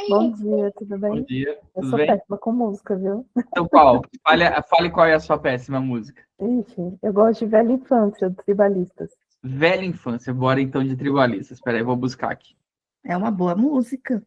Bom dia, tudo Bom bem? dia, Eu tudo sou bem? péssima com música, viu? Então qual? Fale qual é a sua péssima música. Ixi, eu gosto de Velha Infância, dos Tribalistas. Velha infância, bora então de Tribalistas. Espera aí, vou buscar aqui. É uma boa música.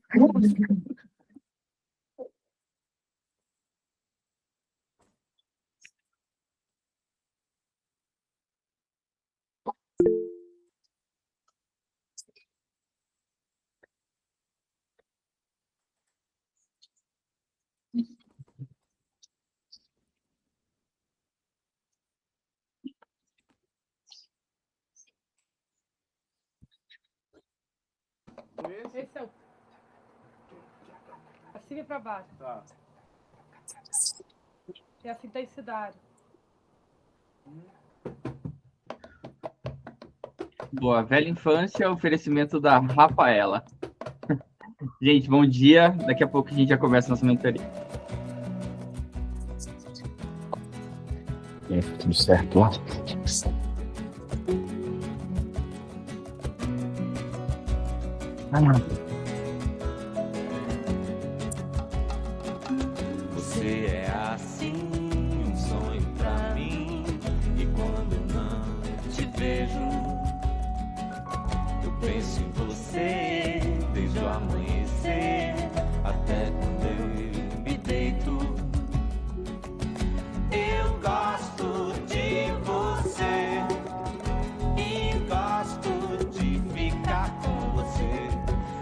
Esse é o. Acima e pra baixo. Tá. É a intensidade. Boa, Velha Infância, oferecimento da Rafaela. Gente, bom dia. Daqui a pouco a gente já começa a nossa mentoria. E aí, tudo certo lá? Você é assim, um sonho pra mim. E quando não te vejo, eu penso em você desde o amanhecer até quando eu me deito. Eu gosto de você e gosto de ficar com você.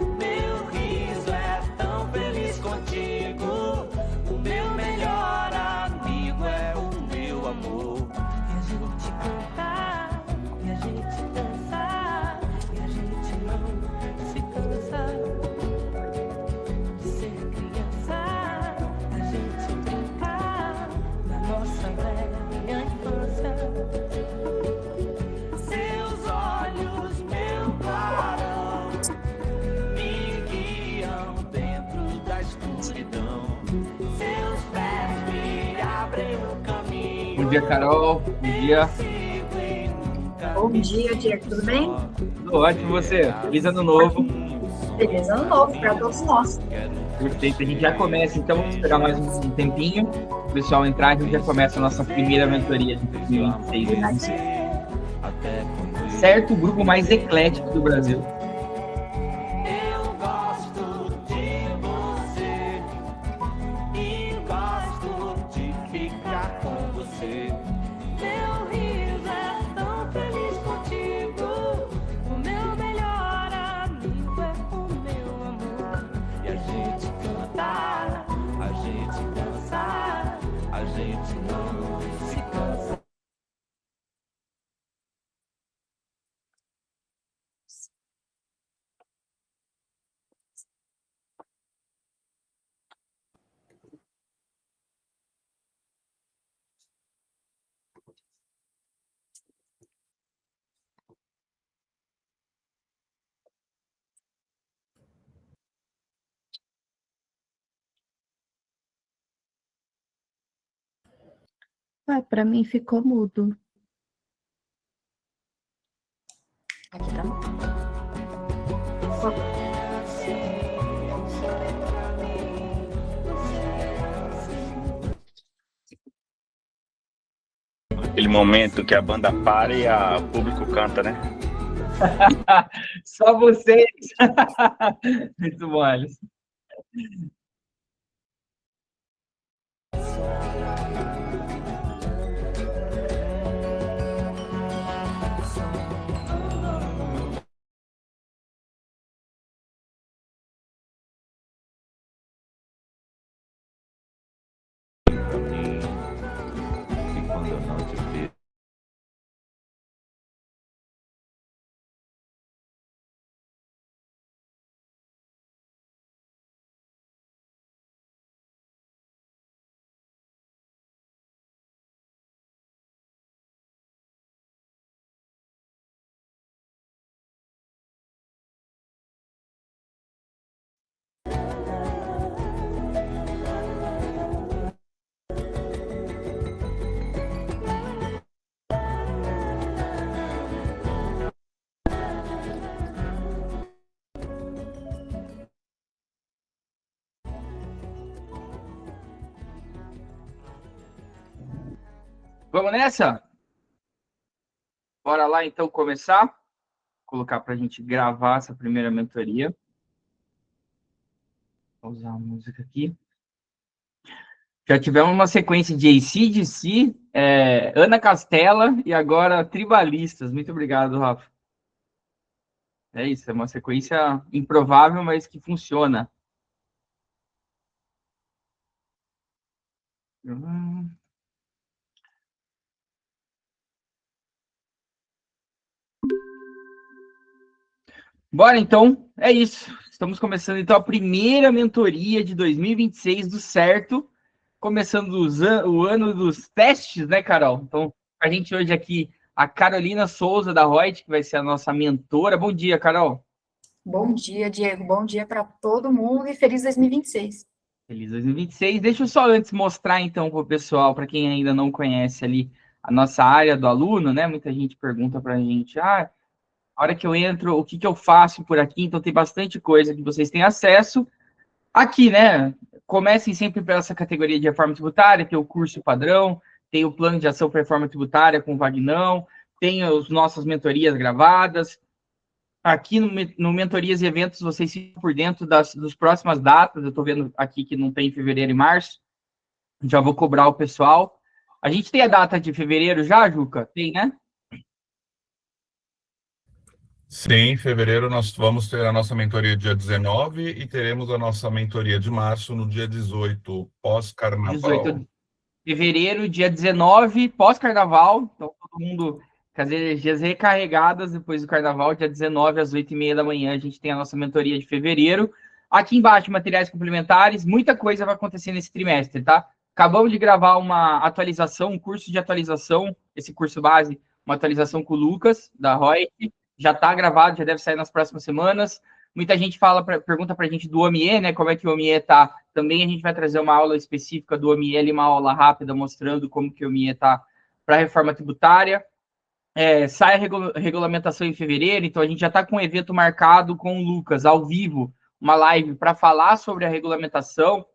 Meu riso é tão feliz contigo. O meu melhor amigo é o meu amor. E a gente cantar, e a gente dançar, e a gente não se cansa de ser criança. A gente brincar na nossa velha infância. Seus olhos, meu clarão, me guiam dentro da escuridão. Seus pés me abrem o caminho. Bom dia, Carol. Bom dia. Bom dia, Diego, tudo bem? Tudo ótimo, você? Feliz ano novo. Feliz ano novo para todos nós. Perfeito, a gente já começa, então vamos esperar mais um tempinho. O pessoal entrar, a gente já começa a nossa primeira mentoria de 2026. Certo, o grupo mais eclético do Brasil. Eu gosto de você e gosto de ficar com você. Meu riso é tão feliz contigo. O meu melhor amigo é o meu amor. E a gente cantar, a gente dançar, a gente não se cansa. Ah, para mim ficou mudo. Aqui tá bom. Aquele momento que a banda para e o público canta, né? Só vocês. Muito bom, Alice. Vamos nessa? Bora lá, então, começar. Vou colocar para a gente gravar essa primeira mentoria. Vou usar a música aqui. Já tivemos uma sequência de AC/DC, Ana Castela e agora Tribalistas. Muito obrigado, Rafa. É isso, é uma sequência improvável, mas que funciona. Bora, então. É isso. Estamos começando, então, a primeira mentoria de 2026 do Certo. Começando o ano dos testes, né, Carol? Então, a gente hoje aqui, a Carolina Souza da Reut, que vai ser a nossa mentora. Bom dia, Carol. Bom dia, Diego. Bom dia para todo mundo e feliz 2026. Feliz 2026. Deixa eu só antes mostrar, então, para o pessoal, para quem ainda não conhece ali a nossa área do aluno, né? Muita gente pergunta para a gente, a hora que eu entro, o que eu faço por aqui? Então, tem bastante coisa que vocês têm acesso. Aqui, né? Comecem sempre pela essa categoria de reforma tributária, tem o curso padrão, tem o plano de ação para reforma tributária com o Vagnão, tem as nossas mentorias gravadas. Aqui no Mentorias e Eventos, vocês ficam por dentro das próximas datas. Eu estou vendo aqui que não tem fevereiro e março. Já vou cobrar o pessoal. A gente tem a data de fevereiro já, Juca? Tem, né? Sim, em fevereiro nós vamos ter a nossa mentoria dia 19 e teremos a nossa mentoria de março no dia 18, pós-carnaval. 18 de fevereiro, dia 19, pós-carnaval. Então, todo mundo com as energias recarregadas depois do carnaval, dia 19, às 8h30 da manhã, a gente tem a nossa mentoria de fevereiro. Aqui embaixo, materiais complementares, muita coisa vai acontecer nesse trimestre, tá? Acabamos de gravar uma atualização, um curso de atualização, esse curso base, uma atualização com o Lucas, da Reut. Já está gravado, já deve sair nas próximas semanas. Muita gente pergunta para a gente do OMIE, né? Como é que o OMIE está? Também a gente vai trazer uma aula específica do OMIE, ali, uma aula rápida mostrando como que o OMIE está para a reforma tributária. Sai a regulamentação em fevereiro, então a gente já está com um evento marcado com o Lucas, ao vivo, uma live para falar sobre a regulamentação,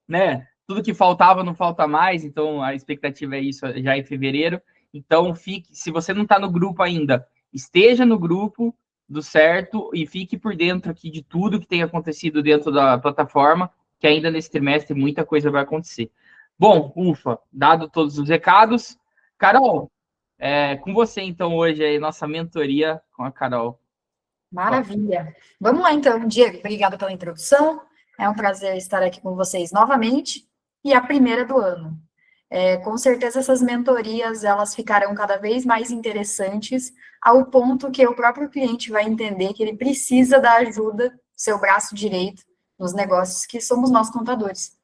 né? Tudo que faltava não falta mais, então a expectativa é isso já em fevereiro. Então, se você não está no grupo ainda, esteja no grupo do Certo e fique por dentro aqui de tudo que tem acontecido dentro da plataforma, que ainda nesse trimestre muita coisa vai acontecer. Bom, ufa, dado todos os recados, Carol, com você então hoje aí, nossa mentoria com a Carol. Maravilha. Vamos lá então, Diego, obrigada pela introdução, é um prazer estar aqui com vocês novamente, e a primeira do ano. Com certeza essas mentorias, elas ficarão cada vez mais interessantes, ao ponto que o próprio cliente vai entender que ele precisa da ajuda, seu braço direito, nos negócios, que somos nós contadores.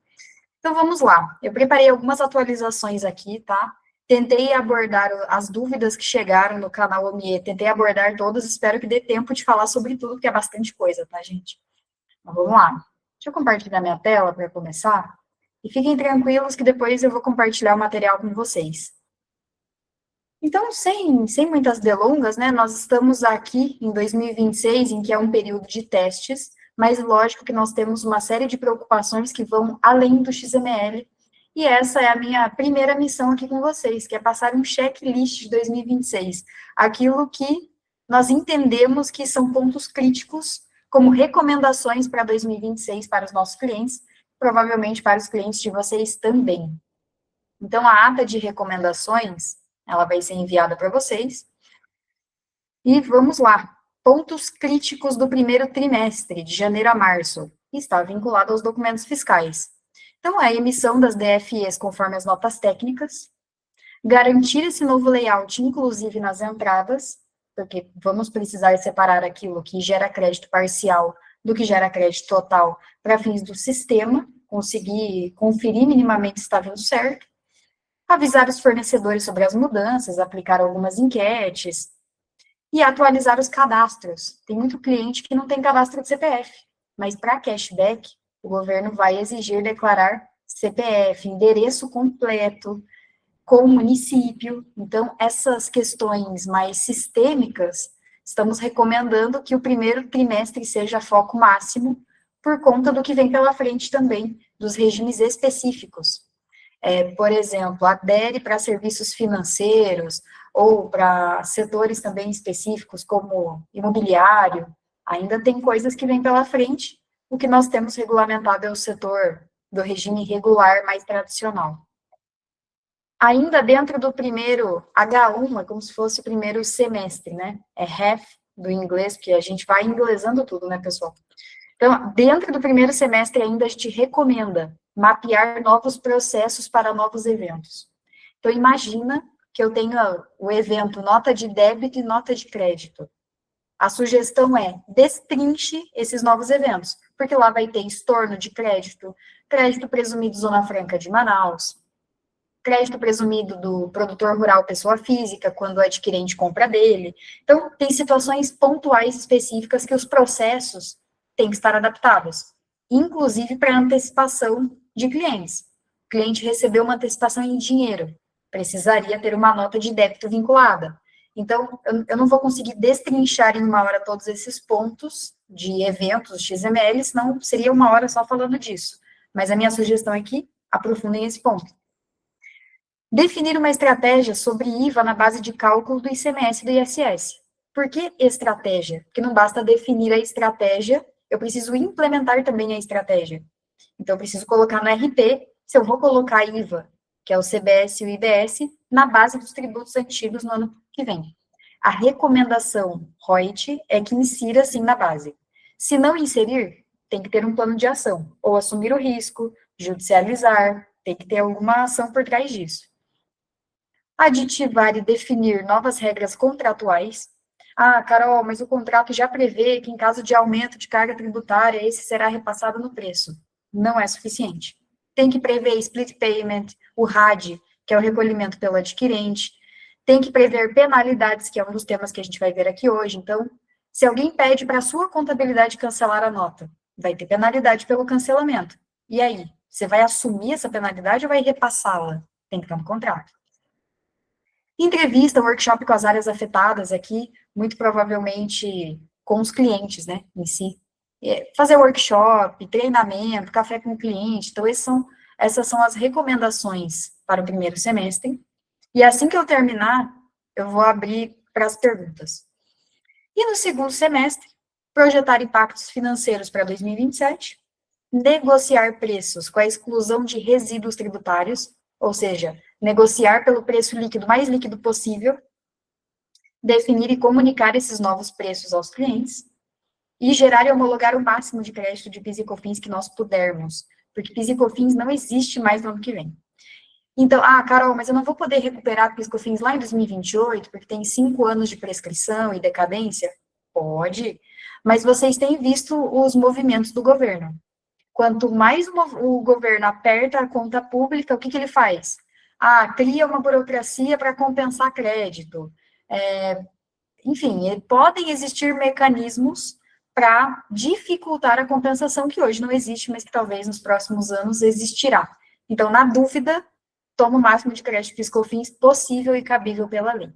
Então, vamos lá. Eu preparei algumas atualizações aqui, tá? Tentei abordar as dúvidas que chegaram no canal OMIE, tentei abordar todas, espero que dê tempo de falar sobre tudo, porque é bastante coisa, tá, gente? Então, vamos lá. Deixa eu compartilhar minha tela para começar. E fiquem tranquilos que depois eu vou compartilhar o material com vocês. Então, sem muitas delongas, né, nós estamos aqui em 2026, em que é um período de testes, mas lógico que nós temos uma série de preocupações que vão além do XML, e essa é a minha primeira missão aqui com vocês, que é passar um checklist de 2026, aquilo que nós entendemos que são pontos críticos, como recomendações para 2026 para os nossos clientes, provavelmente para os clientes de vocês também. Então, a ata de recomendações, ela vai ser enviada para vocês. E vamos lá. Pontos críticos do primeiro trimestre, de janeiro a março. Está vinculado aos documentos fiscais. Então, a emissão das DFEs conforme as notas técnicas. Garantir esse novo layout, inclusive nas entradas, porque vamos precisar separar aquilo que gera crédito parcial do que gera crédito total para fins do sistema, conseguir conferir minimamente se está vindo certo, avisar os fornecedores sobre as mudanças, aplicar algumas enquetes e atualizar os cadastros. Tem muito cliente que não tem cadastro de CPF, mas para cashback, o governo vai exigir declarar CPF, endereço completo, com o município. Então, essas questões mais sistêmicas, estamos recomendando que o primeiro trimestre seja foco máximo, por conta do que vem pela frente também, dos regimes específicos. por exemplo, adere para serviços financeiros ou para setores também específicos como imobiliário, ainda tem coisas que vêm pela frente. O que nós temos regulamentado é o setor do regime regular mais tradicional. Ainda dentro do primeiro H1, é como se fosse o primeiro semestre, né? É half do inglês, porque a gente vai inglesando tudo, né, pessoal? Então, dentro do primeiro semestre ainda a gente recomenda mapear novos processos para novos eventos. Então, imagina que eu tenho o evento nota de débito e nota de crédito. A sugestão é destrinche esses novos eventos, porque lá vai ter estorno de crédito, crédito presumido Zona Franca de Manaus, crédito presumido do produtor rural pessoa física, quando o adquirente compra dele. Então, tem situações pontuais específicas que os processos têm que estar adaptados, inclusive para antecipação de clientes. O cliente recebeu uma antecipação em dinheiro, precisaria ter uma nota de débito vinculada. Então, eu não vou conseguir destrinchar em uma hora todos esses pontos de eventos XML, senão seria uma hora só falando disso. Mas a minha sugestão é que aprofundem esse ponto. Definir uma estratégia sobre IVA na base de cálculo do ICMS e do ISS. Por que estratégia? Porque não basta definir a estratégia, eu preciso implementar também a estratégia. Então, eu preciso colocar no RP, se eu vou colocar IVA, que é o CBS e o IBS, na base dos tributos antigos no ano que vem. A recomendação ROIT é que insira, sim, na base. Se não inserir, tem que ter um plano de ação, ou assumir o risco, judicializar, tem que ter alguma ação por trás disso. Aditivar e definir novas regras contratuais. Ah, Carol, mas o contrato já prevê que em caso de aumento de carga tributária, esse será repassado no preço. Não é suficiente. Tem que prever split payment, o RAD, que é o recolhimento pelo adquirente. Tem que prever penalidades, que é um dos temas que a gente vai ver aqui hoje. Então, se alguém pede para a sua contabilidade cancelar a nota, vai ter penalidade pelo cancelamento. E aí, você vai assumir essa penalidade ou vai repassá-la? Tem que estar no contrato. Entrevista, workshop com as áreas afetadas aqui, muito provavelmente com os clientes, né, em si. Fazer workshop, treinamento, café com o cliente. Então, essas são as recomendações para o primeiro semestre. E assim que eu terminar, eu vou abrir para as perguntas. E no segundo semestre, projetar impactos financeiros para 2027, negociar preços com a exclusão de resíduos tributários, ou seja, negociar pelo preço líquido mais líquido possível, definir e comunicar esses novos preços aos clientes, e gerar e homologar o máximo de crédito de PIS e COFINS que nós pudermos, porque PIS e COFINS não existe mais no ano que vem. Então, Carol, mas eu não vou poder recuperar PIS e COFINS lá em 2028, porque tem 5 anos de prescrição e decadência? Pode, mas vocês têm visto os movimentos do governo. Quanto mais o governo aperta a conta pública, o que ele faz? Cria uma burocracia para compensar crédito. Enfim, podem existir mecanismos para dificultar a compensação que hoje não existe, mas que talvez nos próximos anos existirá. Então, na dúvida, toma o máximo de crédito PIS/COFINS possível e cabível pela lei.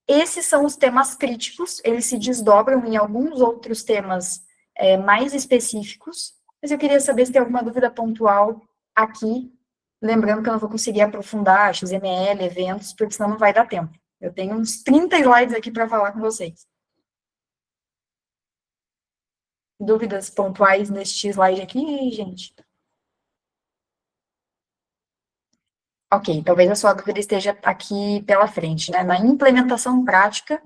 Esses são os temas críticos, eles se desdobram em alguns outros temas mais específicos, mas eu queria saber se tem alguma dúvida pontual aqui, lembrando que eu não vou conseguir aprofundar XML, eventos, porque senão não vai dar tempo. Eu tenho uns 30 slides aqui para falar com vocês. Dúvidas pontuais neste slide aqui, gente? Ok, talvez a sua dúvida esteja aqui pela frente, né? Na implementação prática,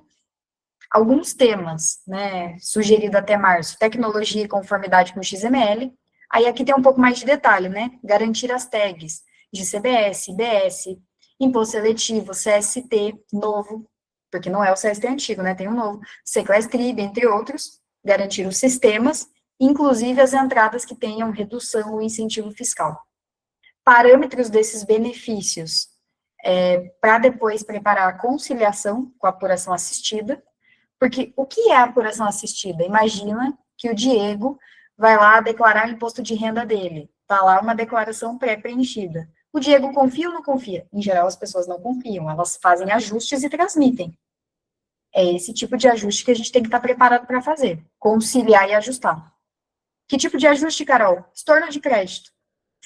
alguns temas, né, sugerido até março, tecnologia e conformidade com XML, aí aqui tem um pouco mais de detalhe, né? Garantir as tags de CBS, IBS, imposto seletivo, CST novo, porque não é o CST antigo, né? Tem um novo, Sequestrib, entre outros, garantir os sistemas, inclusive as entradas que tenham redução ou incentivo fiscal. Parâmetros desses benefícios, para depois preparar a conciliação com a apuração assistida, porque o que é a apuração assistida? Imagina que o Diego vai lá declarar o imposto de renda dele, está lá uma declaração pré-preenchida. O Diego confia ou não confia? Em geral, as pessoas não confiam, elas fazem ajustes e transmitem. É esse tipo de ajuste que a gente tem que estar preparado para fazer, conciliar e ajustar. Que tipo de ajuste, Carol? Estorno de crédito.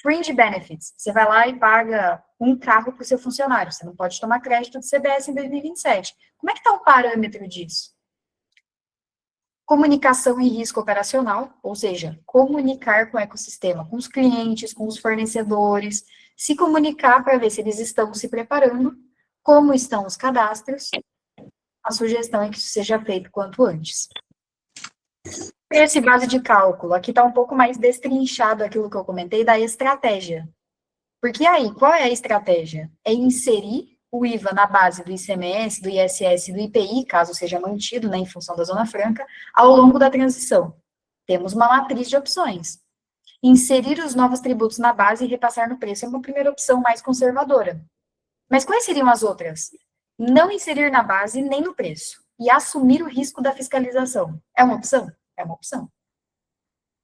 Fringe benefits. Você vai lá e paga um carro para o seu funcionário. Você não pode tomar crédito de CBS em 2027. Como é que está o parâmetro disso? Comunicação e risco operacional, ou seja, comunicar com o ecossistema, com os clientes, com os fornecedores, se comunicar para ver se eles estão se preparando, como estão os cadastros. A sugestão é que isso seja feito quanto antes. Preço e base de cálculo. Aqui está um pouco mais destrinchado aquilo que eu comentei da estratégia. Porque aí, qual é a estratégia? É inserir o IVA na base do ICMS, do ISS e do IPI, caso seja mantido, né, em função da Zona Franca, ao longo da transição. Temos uma matriz de opções. Inserir os novos tributos na base e repassar no preço é uma primeira opção mais conservadora. Mas quais seriam as outras? Não inserir na base nem no preço e assumir o risco da fiscalização. É uma opção? É uma opção.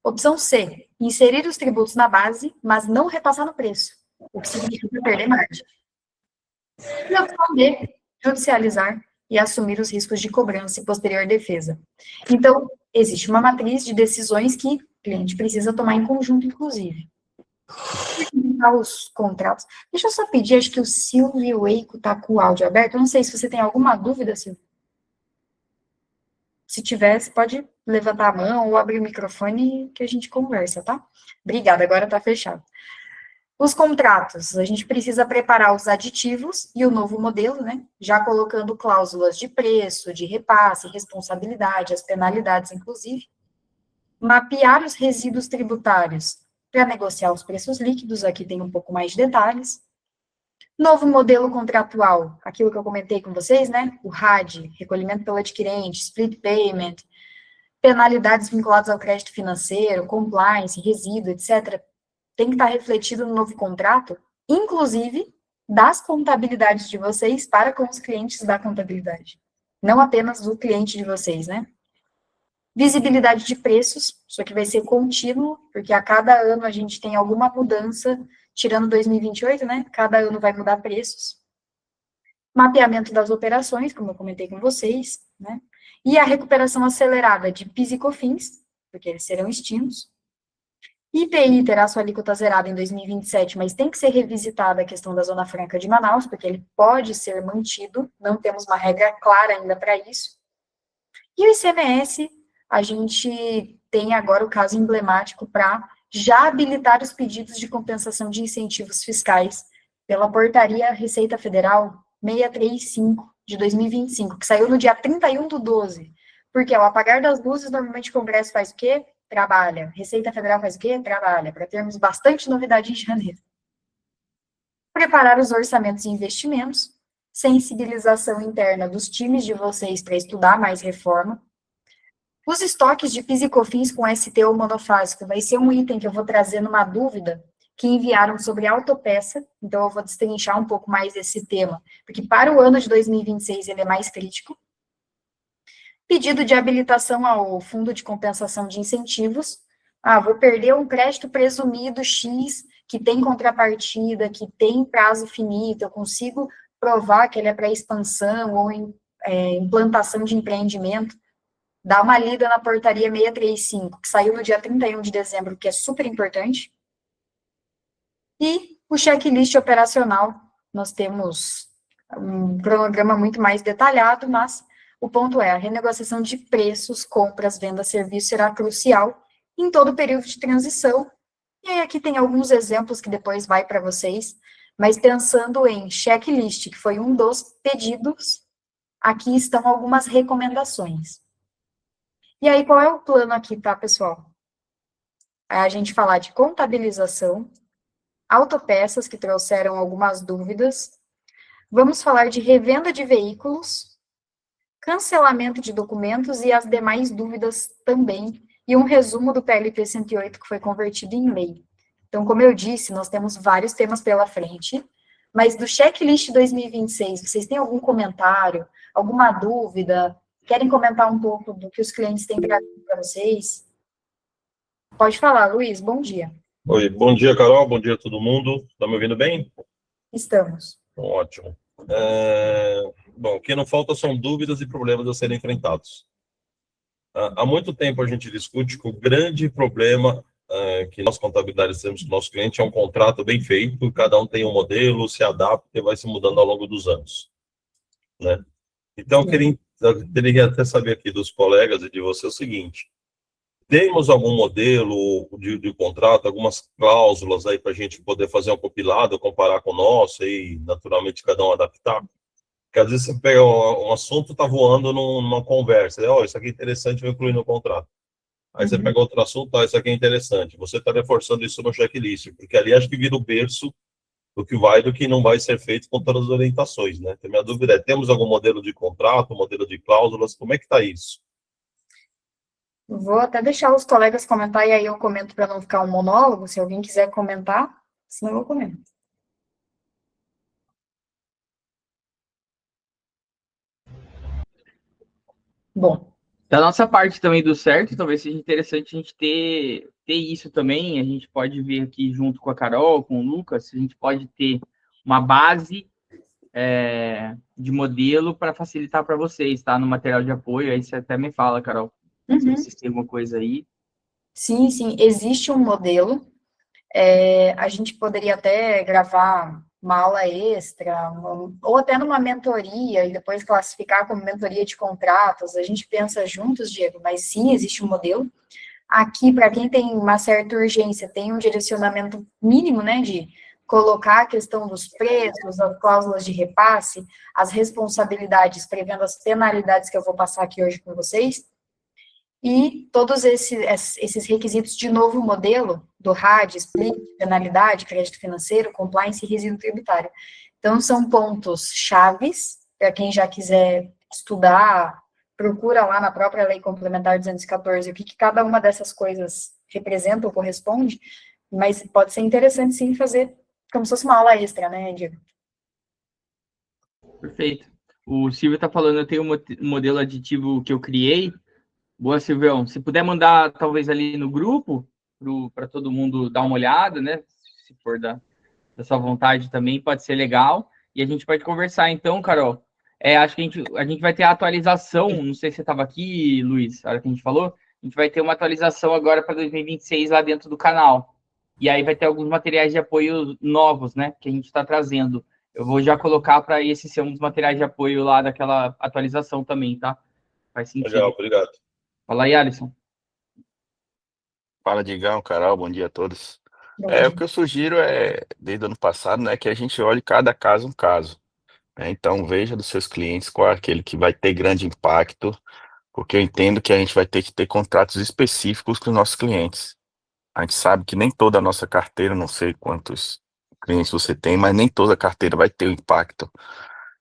Opção C, inserir os tributos na base, mas não repassar no preço, o que significa perder margem. E a opção D, judicializar e assumir os riscos de cobrança e posterior defesa. Então, existe uma matriz de decisões que o cliente precisa tomar em conjunto, inclusive. Os contratos. Deixa eu só pedir, acho que o Silvio Eico está com o áudio aberto. Eu não sei se você tem alguma dúvida, Silvio. Se tiver, você pode levantar a mão ou abrir o microfone que a gente conversa, tá? Obrigada, agora está fechado. Os contratos, a gente precisa preparar os aditivos e o novo modelo, né? Já colocando cláusulas de preço, de repasse, responsabilidade, as penalidades, inclusive. Mapear os resíduos tributários para negociar os preços líquidos, aqui tem um pouco mais de detalhes. Novo modelo contratual, aquilo que eu comentei com vocês, né? O RAD, recolhimento pelo adquirente, split payment, penalidades vinculadas ao crédito financeiro, compliance, resíduo, etc., tem que estar refletido no novo contrato, inclusive das contabilidades de vocês para com os clientes da contabilidade. Não apenas do cliente de vocês, né? Visibilidade de preços, isso aqui vai ser contínuo, porque a cada ano a gente tem alguma mudança, tirando 2028, né? Cada ano vai mudar preços. Mapeamento das operações, como eu comentei com vocês, né? E a recuperação acelerada de PIS e COFINS, porque eles serão extintos. IPI terá sua alíquota zerada em 2027, mas tem que ser revisitada a questão da Zona Franca de Manaus, porque ele pode ser mantido, não temos uma regra clara ainda para isso. E o ICMS, a gente tem agora o caso emblemático para já habilitar os pedidos de compensação de incentivos fiscais pela portaria Receita Federal 635 de 2025, que saiu no dia 31/12, porque ao apagar das luzes, normalmente o Congresso faz o quê? Trabalha. Receita Federal faz o quê? Trabalha, para termos bastante novidade em janeiro. Preparar os orçamentos e investimentos, sensibilização interna dos times de vocês para estudar mais reforma. Os estoques de PIS e COFINS com ST ou monofásico vai ser um item que eu vou trazer numa dúvida que enviaram sobre autopeça, então eu vou destrinchar um pouco mais esse tema, porque para o ano de 2026 ele é mais crítico. Pedido de habilitação ao Fundo de Compensação de Incentivos. Vou perder um crédito presumido X, que tem contrapartida, que tem prazo finito, eu consigo provar que ele é para expansão ou implantação de empreendimento. Dá uma lida na portaria 635, que saiu no dia 31 de dezembro, que é super importante. E o checklist operacional, nós temos um cronograma muito mais detalhado, mas o ponto é, a renegociação de preços, compras, vendas, serviços será crucial em todo o período de transição. E aí aqui tem alguns exemplos que depois vai para vocês, mas pensando em checklist, que foi um dos pedidos, aqui estão algumas recomendações. E aí, qual é o plano aqui, tá, pessoal? É a gente falar de contabilização, autopeças, que trouxeram algumas dúvidas, vamos falar de revenda de veículos, cancelamento de documentos e as demais dúvidas também, e um resumo do PLP 108 que foi convertido em lei. Então, como eu disse, nós temos vários temas pela frente, mas do checklist 2026, vocês têm algum comentário, alguma dúvida, querem comentar um pouco do que os clientes têm para vocês? Pode falar, Luiz, bom dia. Oi, bom dia, Carol, bom dia a todo mundo. Está me ouvindo bem? Estamos. Ótimo. Bom, o que não falta são dúvidas e problemas a serem enfrentados. Há muito tempo a gente discute que o grande problema que nós contabilidades temos com o nosso cliente é um contrato bem feito, cada um tem um modelo, se adapta e vai se mudando ao longo dos anos, né? Então, eu queria até saber aqui dos colegas e de você o seguinte: temos algum modelo de contrato, algumas cláusulas aí para a gente poder fazer um compilado, comparar com o nosso e, naturalmente, cada um adaptar? Porque às vezes você pega um assunto, está voando numa conversa, isso aqui é interessante, vou incluir no contrato. Aí você pega outro assunto, isso aqui é interessante. Você está reforçando isso no checklist, porque ali acho que vira o berço do que vai e do que não vai ser feito com todas as orientações, né? Então, minha dúvida é, temos algum modelo de contrato, modelo de cláusulas, como é que está isso? Vou até deixar os colegas comentar, e aí eu comento para não ficar um monólogo, se alguém quiser comentar, senão eu comento. Bom. Da nossa parte também do certo, talvez seja interessante a gente ter isso também. A gente pode ver aqui junto com a Carol, com o Lucas, a gente pode ter uma base de modelo para facilitar para vocês, tá? No material de apoio, aí você até me fala, Carol, se tem alguma coisa aí. Sim, existe um modelo. A gente poderia até gravar uma aula extra, ou até numa mentoria, e depois classificar como mentoria de contratos. A gente pensa juntos, Diego, mas sim, existe um modelo. Aqui, para quem tem uma certa urgência, tem um direcionamento mínimo, né, de colocar a questão dos preços, as cláusulas de repasse, as responsabilidades, prevendo as penalidades que eu vou passar aqui hoje com vocês, e todos esses requisitos de novo modelo, do RAD, split, penalidade, crédito financeiro, compliance e resíduo tributário. Então, são pontos chaves, para quem já quiser estudar, procura lá na própria Lei Complementar 214 o que cada uma dessas coisas representa ou corresponde, mas pode ser interessante, sim, fazer como se fosse uma aula extra, né, Diego? Perfeito. O Silvio está falando, eu tenho um modelo aditivo que eu criei. Boa, Silvião. Se puder mandar, talvez, ali no grupo, para todo mundo dar uma olhada, né? Se for da sua vontade também, pode ser legal. E a gente pode conversar, então, Carol. Acho que a gente vai ter a atualização, não sei se você estava aqui, Luiz, a hora que a gente falou, a gente vai ter uma atualização agora para 2026 lá dentro do canal. E aí vai ter alguns materiais de apoio novos, né? Que a gente está trazendo. Eu vou já colocar para esse ser um dos materiais de apoio lá daquela atualização também, tá? Faz sentido. Legal, obrigado. Fala aí, Alisson. Fala, Digão, Carol, bom dia a todos. O que eu sugiro desde o ano passado, né, que a gente olhe cada caso um caso. Então, veja dos seus clientes qual é aquele que vai ter grande impacto, porque eu entendo que a gente vai ter que ter contratos específicos com os nossos clientes. A gente sabe que nem toda a nossa carteira, não sei quantos clientes você tem, mas nem toda a carteira vai ter um impacto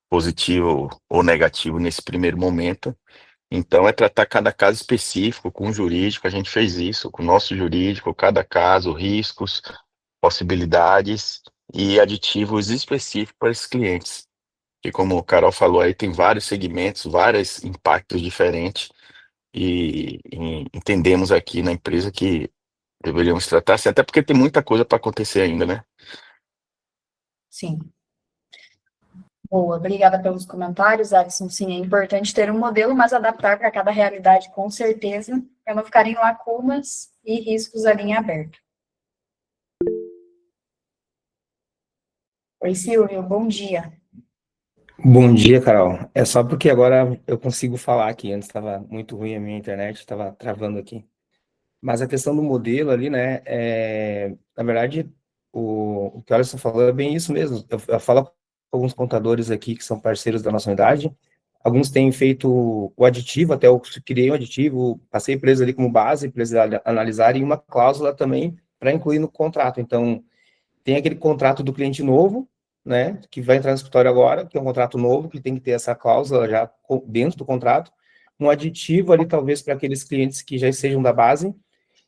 positivo ou negativo nesse primeiro momento. Então, tratar cada caso específico com o jurídico. A gente fez isso com o nosso jurídico, cada caso, riscos, possibilidades e aditivos específicos para esses clientes. E como o Carol falou aí, tem vários segmentos, vários impactos diferentes, e entendemos aqui na empresa que deveríamos tratar assim, até porque tem muita coisa para acontecer ainda, né? Sim. Boa, obrigada pelos comentários, Alisson. Sim, é importante ter um modelo, mas adaptar para cada realidade, com certeza, para não ficarem lacunas e riscos ali em aberto. Oi, Silvio, bom dia. Bom dia, Carol. É só porque agora eu consigo falar aqui. Antes estava muito ruim a minha internet, estava travando aqui. Mas a questão do modelo ali, né, na verdade, o que o Alisson falou é bem isso mesmo. Eu falo com alguns contadores aqui que são parceiros da nossa unidade. Alguns têm feito o aditivo, até eu criei um aditivo, passei para eles ali como base, para eles analisarem uma cláusula também para incluir no contrato. Então, tem aquele contrato do cliente novo, né, que vai entrar no escritório agora, que é um contrato novo, que tem que ter essa cláusula já dentro do contrato, um aditivo ali, talvez, para aqueles clientes que já sejam da base,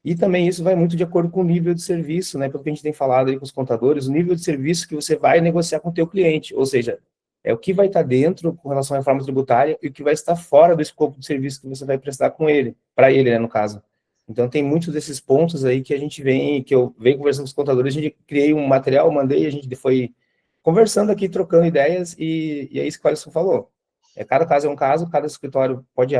e também isso vai muito de acordo com o nível de serviço, né, pelo que a gente tem falado aí com os contadores, o nível de serviço que você vai negociar com o teu cliente, ou seja, é o que vai estar dentro com relação à reforma tributária e o que vai estar fora do escopo de serviço que você vai prestar com ele, para ele, né, no caso. Então, tem muitos desses pontos aí que a gente que eu venho conversando com os contadores, a gente criei um material, mandei, a gente foi conversando aqui, trocando ideias, e é isso que o Alisson falou. Cada caso é um caso, cada escritório pode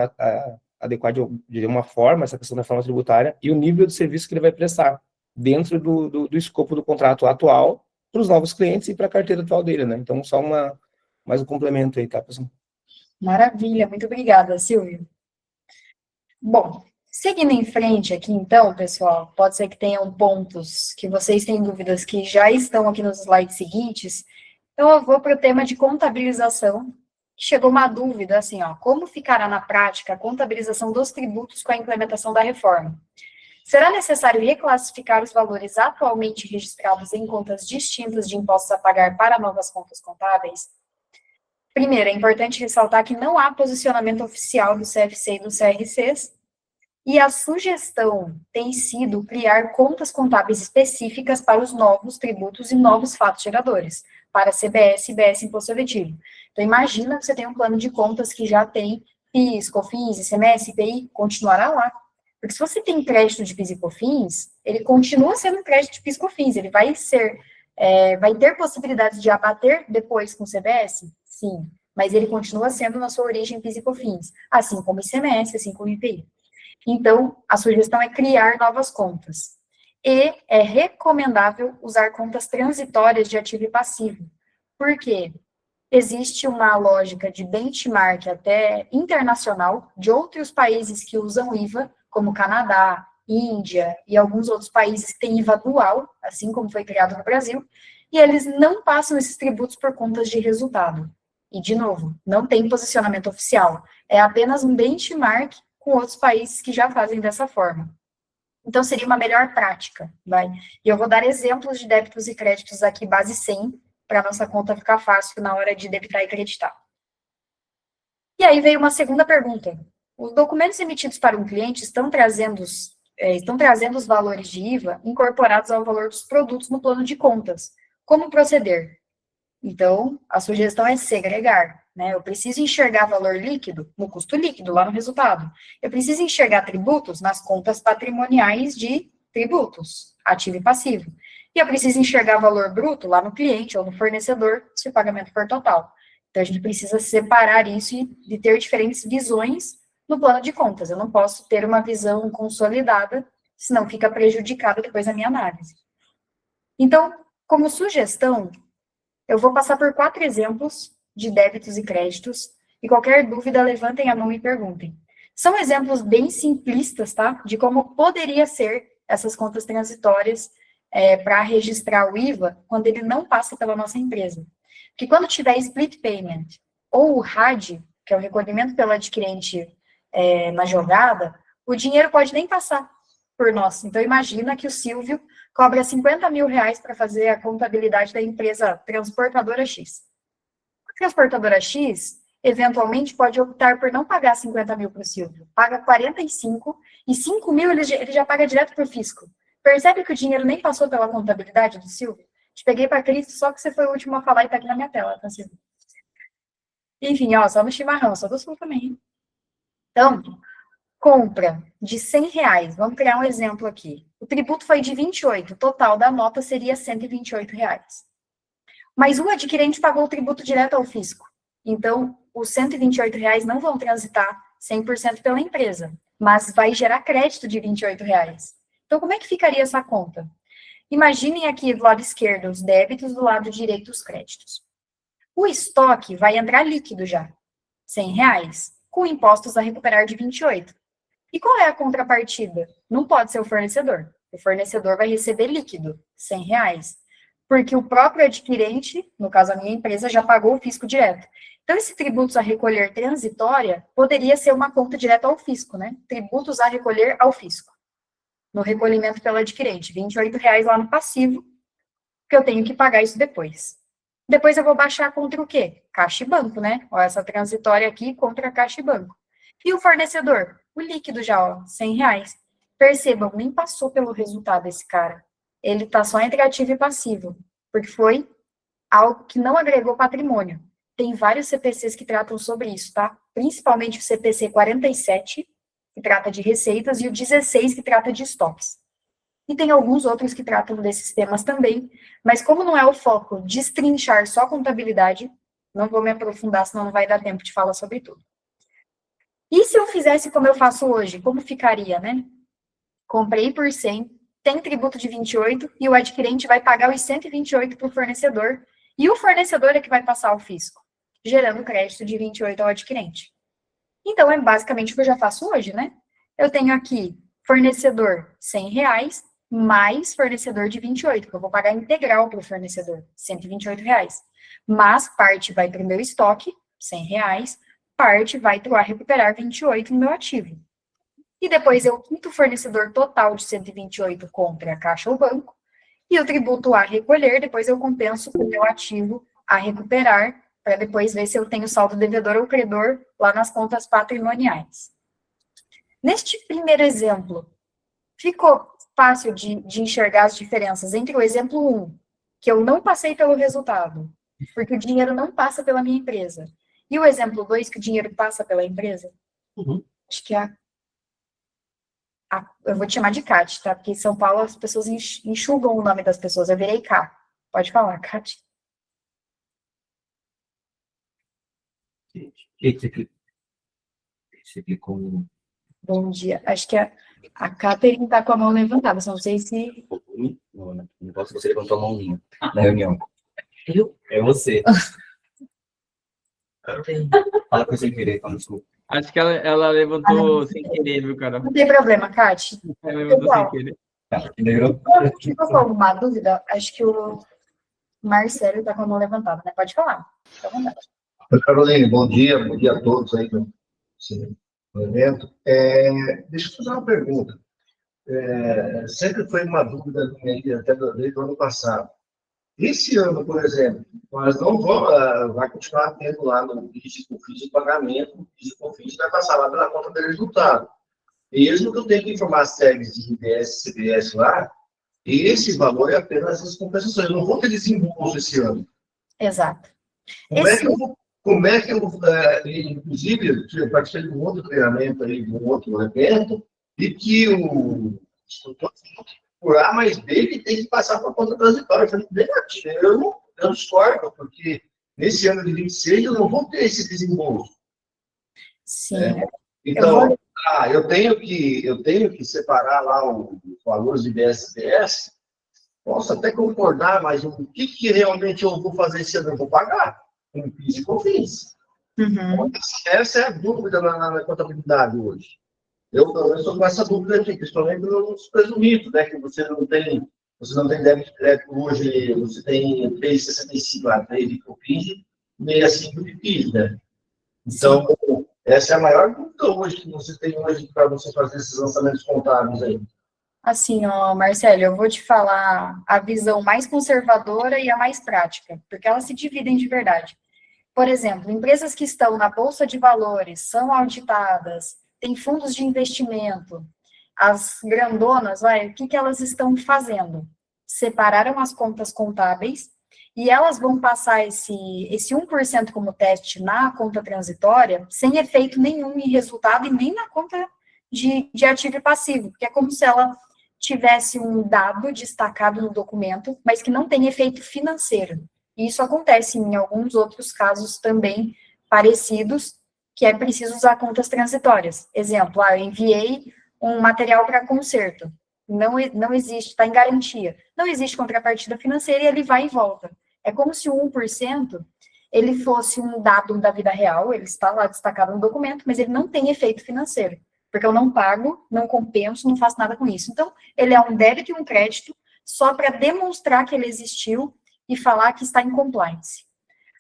adequar de uma forma essa questão da reforma tributária e o nível de serviço que ele vai prestar. dentro do escopo do contrato atual para os novos clientes e para a carteira atual dele, né? Então, só mais um complemento aí, tá, pessoal? Maravilha, muito obrigada, Silvio. Bom, seguindo em frente aqui, então, pessoal, pode ser que tenham pontos que vocês têm dúvidas que já estão aqui nos slides seguintes, então eu vou para o tema de contabilização. Chegou uma dúvida, assim, ó, como ficará na prática a contabilização dos tributos com a implementação da reforma? Será necessário reclassificar os valores atualmente registrados em contas distintas de impostos a pagar para novas contas contábeis? Primeiro, é importante ressaltar que não há posicionamento oficial do CFC e do CRCs, e a sugestão tem sido criar contas contábeis específicas para os novos tributos e novos fatos geradores, para CBS, IBS e Imposto Seletivo. Então, imagina que você tem um plano de contas que já tem PIS, COFINS, ICMS, IPI, continuará lá. Porque se você tem crédito de PIS e COFINS, ele continua sendo um crédito de PIS e COFINS, ele vai ter possibilidades de abater depois com CBS? Sim, mas ele continua sendo na sua origem PIS e COFINS, assim como ICMS, assim como IPI. Então, a sugestão é criar novas contas. E é recomendável usar contas transitórias de ativo e passivo. Por quê? Existe uma lógica de benchmark até internacional de outros países que usam IVA, como Canadá, Índia e alguns outros países que têm IVA dual, assim como foi criado no Brasil, e eles não passam esses tributos por contas de resultado. E, de novo, não tem posicionamento oficial. É apenas um benchmark com outros países que já fazem dessa forma. Então, seria uma melhor prática, vai? E eu vou dar exemplos de débitos e créditos aqui, base 100, para a nossa conta ficar fácil na hora de debitar e creditar. E aí veio uma segunda pergunta. Os documentos emitidos para um cliente estão trazendo os valores de IVA incorporados ao valor dos produtos no plano de contas. Como proceder? Então, a sugestão é segregar, né? Eu preciso enxergar valor líquido no custo líquido, lá no resultado. Eu preciso enxergar tributos nas contas patrimoniais de tributos, ativo e passivo. E eu preciso enxergar valor bruto lá no cliente ou no fornecedor, se o pagamento for total. Então, a gente precisa separar isso e ter diferentes visões no plano de contas. Eu não posso ter uma visão consolidada, senão fica prejudicada depois a minha análise. Então, como sugestão, eu vou passar por 4 exemplos de débitos e créditos, e qualquer dúvida, levantem a mão e perguntem. São exemplos bem simplistas, tá? De como poderia ser essas contas transitórias para registrar o IVA quando ele não passa pela nossa empresa. Porque quando tiver split payment, ou o RAD, que é o recolhimento pelo adquirente na jogada, o dinheiro pode nem passar por nós. Então, imagina que o Silvio cobra 50 mil reais para fazer a contabilidade da empresa transportadora X. A transportadora X, eventualmente, pode optar por não pagar 50 mil para o Silvio, paga 45, e 5 mil ele já paga direto para o fisco. Percebe que o dinheiro nem passou pela contabilidade do Silvio? Te peguei para Cristo, só que você foi o último a falar e está aqui na minha tela, tá, Silvio? Enfim, ó, só no chimarrão, só do sul também, hein? Então, compra de 100 reais, vamos criar um exemplo aqui. O tributo foi de 28, o total da nota seria 128 reais. Mas o adquirente pagou o tributo direto ao fisco. Então, os 128 reais não vão transitar 100% pela empresa, mas vai gerar crédito de 28 reais. Então, como é que ficaria essa conta? Imaginem aqui do lado esquerdo os débitos, do lado direito os créditos. O estoque vai entrar líquido já, 100 reais, com impostos a recuperar de 28. E qual é a contrapartida? Não pode ser o fornecedor. O fornecedor vai receber líquido, 100 reais. Porque o próprio adquirente, no caso a minha empresa, já pagou o fisco direto. Então, esse tributos a recolher transitória poderia ser uma conta direta ao fisco, né? Tributos a recolher ao fisco. No recolhimento pelo adquirente, 28 reais lá no passivo, que eu tenho que pagar isso depois. Depois eu vou baixar contra o quê? Caixa e banco, né? Ó, essa transitória aqui contra Caixa e banco. E o fornecedor? O líquido já, ó, 100 reais. Percebam, nem passou pelo resultado esse cara. Ele está só entre ativo e passivo, porque foi algo que não agregou patrimônio. Tem vários CPCs que tratam sobre isso, tá? Principalmente o CPC 47, que trata de receitas, e o 16, que trata de estoques. E tem alguns outros que tratam desses temas também, mas como não é o foco destrinchar só contabilidade, não vou me aprofundar, senão não vai dar tempo de falar sobre tudo. E se eu fizesse como eu faço hoje, como ficaria, né? Comprei por 100, tem tributo de 28 e o adquirente vai pagar os 128 para o fornecedor, e o fornecedor é que vai passar ao fisco, gerando crédito de 28 ao adquirente. Então, é basicamente o que eu já faço hoje, né? Eu tenho aqui fornecedor R$100, mais fornecedor de 28, que eu vou pagar integral para o fornecedor, R$128. Mas parte vai para o meu estoque, R$100, parte vai para recuperar 28 no meu ativo. E depois eu quito o fornecedor total de 128 contra a caixa ou banco, e o tributo a recolher, depois eu compenso com o meu ativo a recuperar, para depois ver se eu tenho saldo devedor ou credor lá nas contas patrimoniais. Neste primeiro exemplo, ficou fácil de enxergar as diferenças entre o exemplo 1, que eu não passei pelo resultado, porque o dinheiro não passa pela minha empresa, e o exemplo 2, que o dinheiro passa pela empresa? Acho que eu vou te chamar de Kátia, tá? Porque em São Paulo as pessoas enxugam o nome das pessoas, eu virei Ká. Pode falar, Kátia. Você clicou. Bom dia. Acho que a Catherine está com a mão levantada, só não sei se... Não posso que você levantou a mão na reunião. É você. Fala com sem querer, fala desculpa. Acho que ela levantou sem querer, viu, Carol? Não tem problema, Kátia. Ela levantou sem querer. Ficou com alguma dúvida? Acho que o Marcelo está com a mão levantada, né? Pode falar. Fica à vontade. Oi, Caroline, bom dia a todos aí no evento. Deixa eu fazer uma pergunta. Sempre foi uma dúvida minha, até desde o ano passado. Esse ano, por exemplo, nós não vamos, vai continuar tendo lá no PIS e COFINS de pagamento, o PIS e COFINS vai passar lá pela conta de resultado. Mesmo que eu tenha que informar as tags de IBS e CBS lá, esse valor é apenas as compensações. Eu não vou ter desembolso esse ano. Exato. Como é que eu inclusive, eu participei de um outro treinamento aí, de um outro evento, e que o instrutor por A mais B, ele tem que passar para a conta transitória. Eu falei, eu discordo, porque nesse ano de 26 eu não vou ter esse desembolso. Sim. Então, eu tenho que separar lá os valores de IBS. Posso até concordar, mas o que realmente eu vou fazer esse ano? Eu vou pagar com PIS e COFINS. Essa é a dúvida na contabilidade hoje. Eu estou com essa dúvida aqui, principalmente nos presumidos, né? Que você não tem débito direto hoje, você tem 3,65 lá, 3 de COFINS e 65 de PIS, né? Então, essa é a maior dúvida hoje que você tem hoje para você fazer esses lançamentos contábeis aí. Assim, ó, Marcelo, eu vou te falar a visão mais conservadora e a mais prática, porque elas se dividem de verdade. Por exemplo, empresas que estão na Bolsa de Valores, são auditadas, têm fundos de investimento, as grandonas, o que elas estão fazendo? Separaram as contas contábeis e elas vão passar esse 1% como teste na conta transitória sem efeito nenhum em resultado e nem na conta de ativo e passivo, porque é como se ela tivesse um dado destacado no documento, mas que não tem efeito financeiro. E isso acontece em alguns outros casos também parecidos, que é preciso usar contas transitórias. Exemplo, eu enviei um material para conserto, não existe, está em garantia, não existe contrapartida financeira e ele vai e volta. É como se o 1% ele fosse um dado da vida real, ele está lá destacado no documento, mas ele não tem efeito financeiro, porque eu não pago, não compenso, não faço nada com isso. Então, ele é um débito e um crédito só para demonstrar que ele existiu e falar que está em compliance.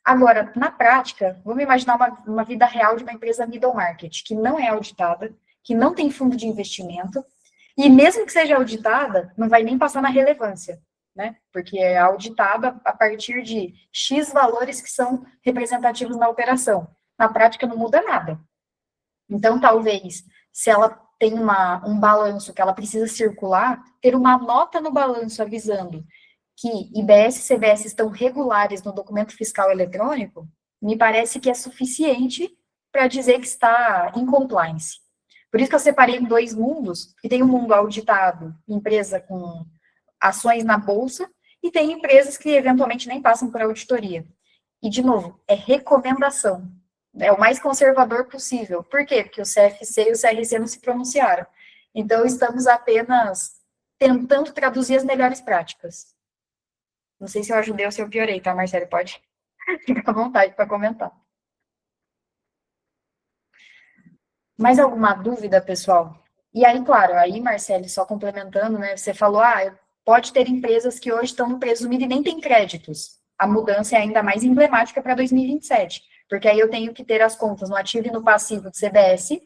Agora, na prática, vamos imaginar uma vida real de uma empresa middle market, que não é auditada, que não tem fundo de investimento, e mesmo que seja auditada, não vai nem passar na relevância, né? Porque é auditada a partir de X valores que são representativos na operação. Na prática, não muda nada. Então, talvez, se ela tem um balanço que ela precisa circular, ter uma nota no balanço avisando que IBS e CBS estão regulares no documento fiscal eletrônico, me parece que é suficiente para dizer que está em compliance. Por isso que eu separei em dois mundos, que tem um mundo auditado, empresa com ações na bolsa, e tem empresas que eventualmente nem passam por auditoria. E, de novo, é recomendação. É o mais conservador possível. Por quê? Porque o CFC e o CRC não se pronunciaram. Então, estamos apenas tentando traduzir as melhores práticas. Não sei se eu ajudei ou se eu piorei, tá, Marcelo? Pode ficar à vontade para comentar. Mais alguma dúvida, pessoal? E aí, claro, aí, Marcelo, só complementando, né? Você falou, pode ter empresas que hoje estão no presumido e nem tem créditos. A mudança é ainda mais emblemática para 2027, porque aí eu tenho que ter as contas no ativo e no passivo de CBS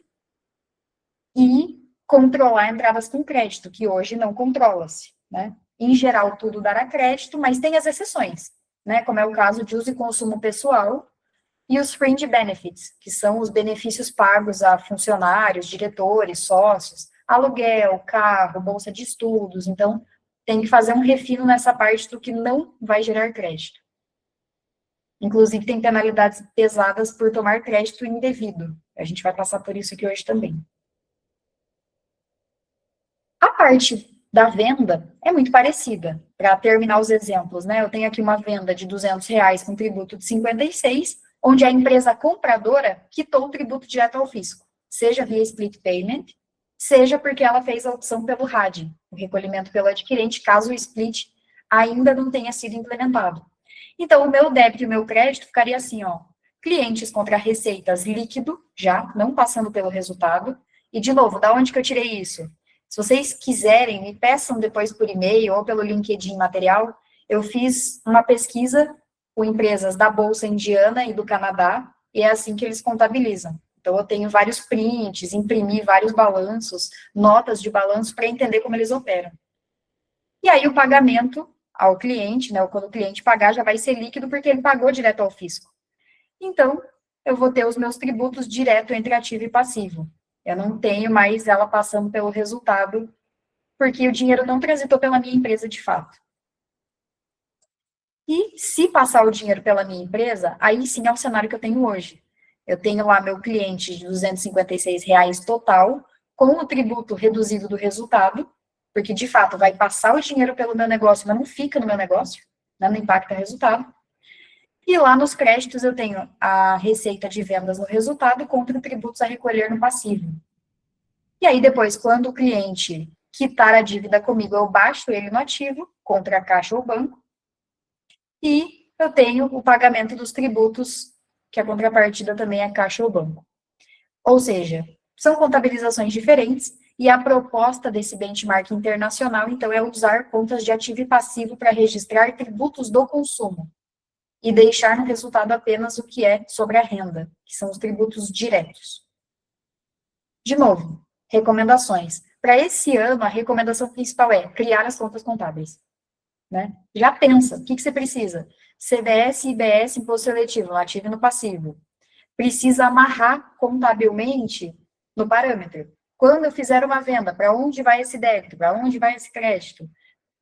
e controlar entradas com crédito, que hoje não controla-se, né? Em geral, tudo dará crédito, mas tem as exceções, né? Como é o caso de uso e consumo pessoal e os fringe benefits, que são os benefícios pagos a funcionários, diretores, sócios, aluguel, carro, bolsa de estudos. Então, tem que fazer um refino nessa parte do que não vai gerar crédito. Inclusive, tem penalidades pesadas por tomar crédito indevido. A gente vai passar por isso aqui hoje também. A parte da venda é muito parecida. Para terminar os exemplos, né? Eu tenho aqui uma venda de R$200 com tributo de 56, onde a empresa compradora quitou o tributo direto ao fisco, seja via split payment, seja porque ela fez a opção pelo RAD, o recolhimento pelo adquirente, caso o split ainda não tenha sido implementado. Então, o meu débito e o meu crédito ficaria assim, ó, clientes contra receitas líquido, já, não passando pelo resultado, e de novo, da onde que eu tirei isso? Se vocês quiserem, me peçam depois por e-mail ou pelo LinkedIn material, eu fiz uma pesquisa com empresas da Bolsa Indiana e do Canadá, e é assim que eles contabilizam. Então, eu tenho vários prints, imprimi vários balanços, notas de balanço para entender como eles operam. E aí, o pagamento ao cliente, né, quando o cliente pagar, já vai ser líquido, porque ele pagou direto ao fisco. Então, eu vou ter os meus tributos direto entre ativo e passivo. Eu não tenho mais ela passando pelo resultado, porque o dinheiro não transitou pela minha empresa de fato. E se passar o dinheiro pela minha empresa, aí sim é o cenário que eu tenho hoje. Eu tenho lá meu cliente de R$256 total, com o tributo reduzido do resultado, porque de fato vai passar o dinheiro pelo meu negócio, mas não fica no meu negócio, né, não impacta o resultado. E lá nos créditos eu tenho a receita de vendas no resultado contra tributos a recolher no passivo. E aí depois, quando o cliente quitar a dívida comigo, eu baixo ele no ativo, contra a caixa ou banco, e eu tenho o pagamento dos tributos, que a contrapartida também é caixa ou banco. Ou seja, são contabilizações diferentes, e a proposta desse benchmark internacional, então, é usar contas de ativo e passivo para registrar tributos do consumo, e deixar no resultado apenas o que é sobre a renda, que são os tributos diretos. De novo, recomendações. Para esse ano, a recomendação principal é criar as contas contábeis. Né? Já pensa, o que você precisa? CBS, IBS, imposto seletivo, no ativo e no passivo. Precisa amarrar contabilmente no parâmetro. Quando eu fizer uma venda, para onde vai esse débito? Para onde vai esse crédito?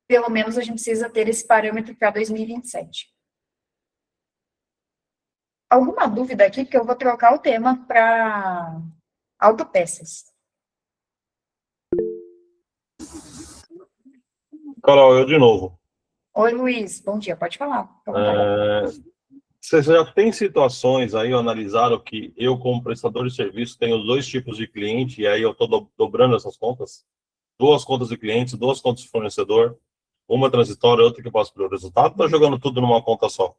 Pelo menos a gente precisa ter esse parâmetro para 2027. Alguma dúvida aqui? Porque eu vou trocar o tema para autopeças. Carol, eu de novo. Oi, Luiz. Bom dia. Pode falar. Você já tem situações aí, analisaram que eu, como prestador de serviço, tenho dois tipos de cliente, e aí eu estou dobrando essas contas? Duas contas de clientes, duas contas de fornecedor, uma transitória, outra que passa pelo resultado, está jogando tudo numa conta só?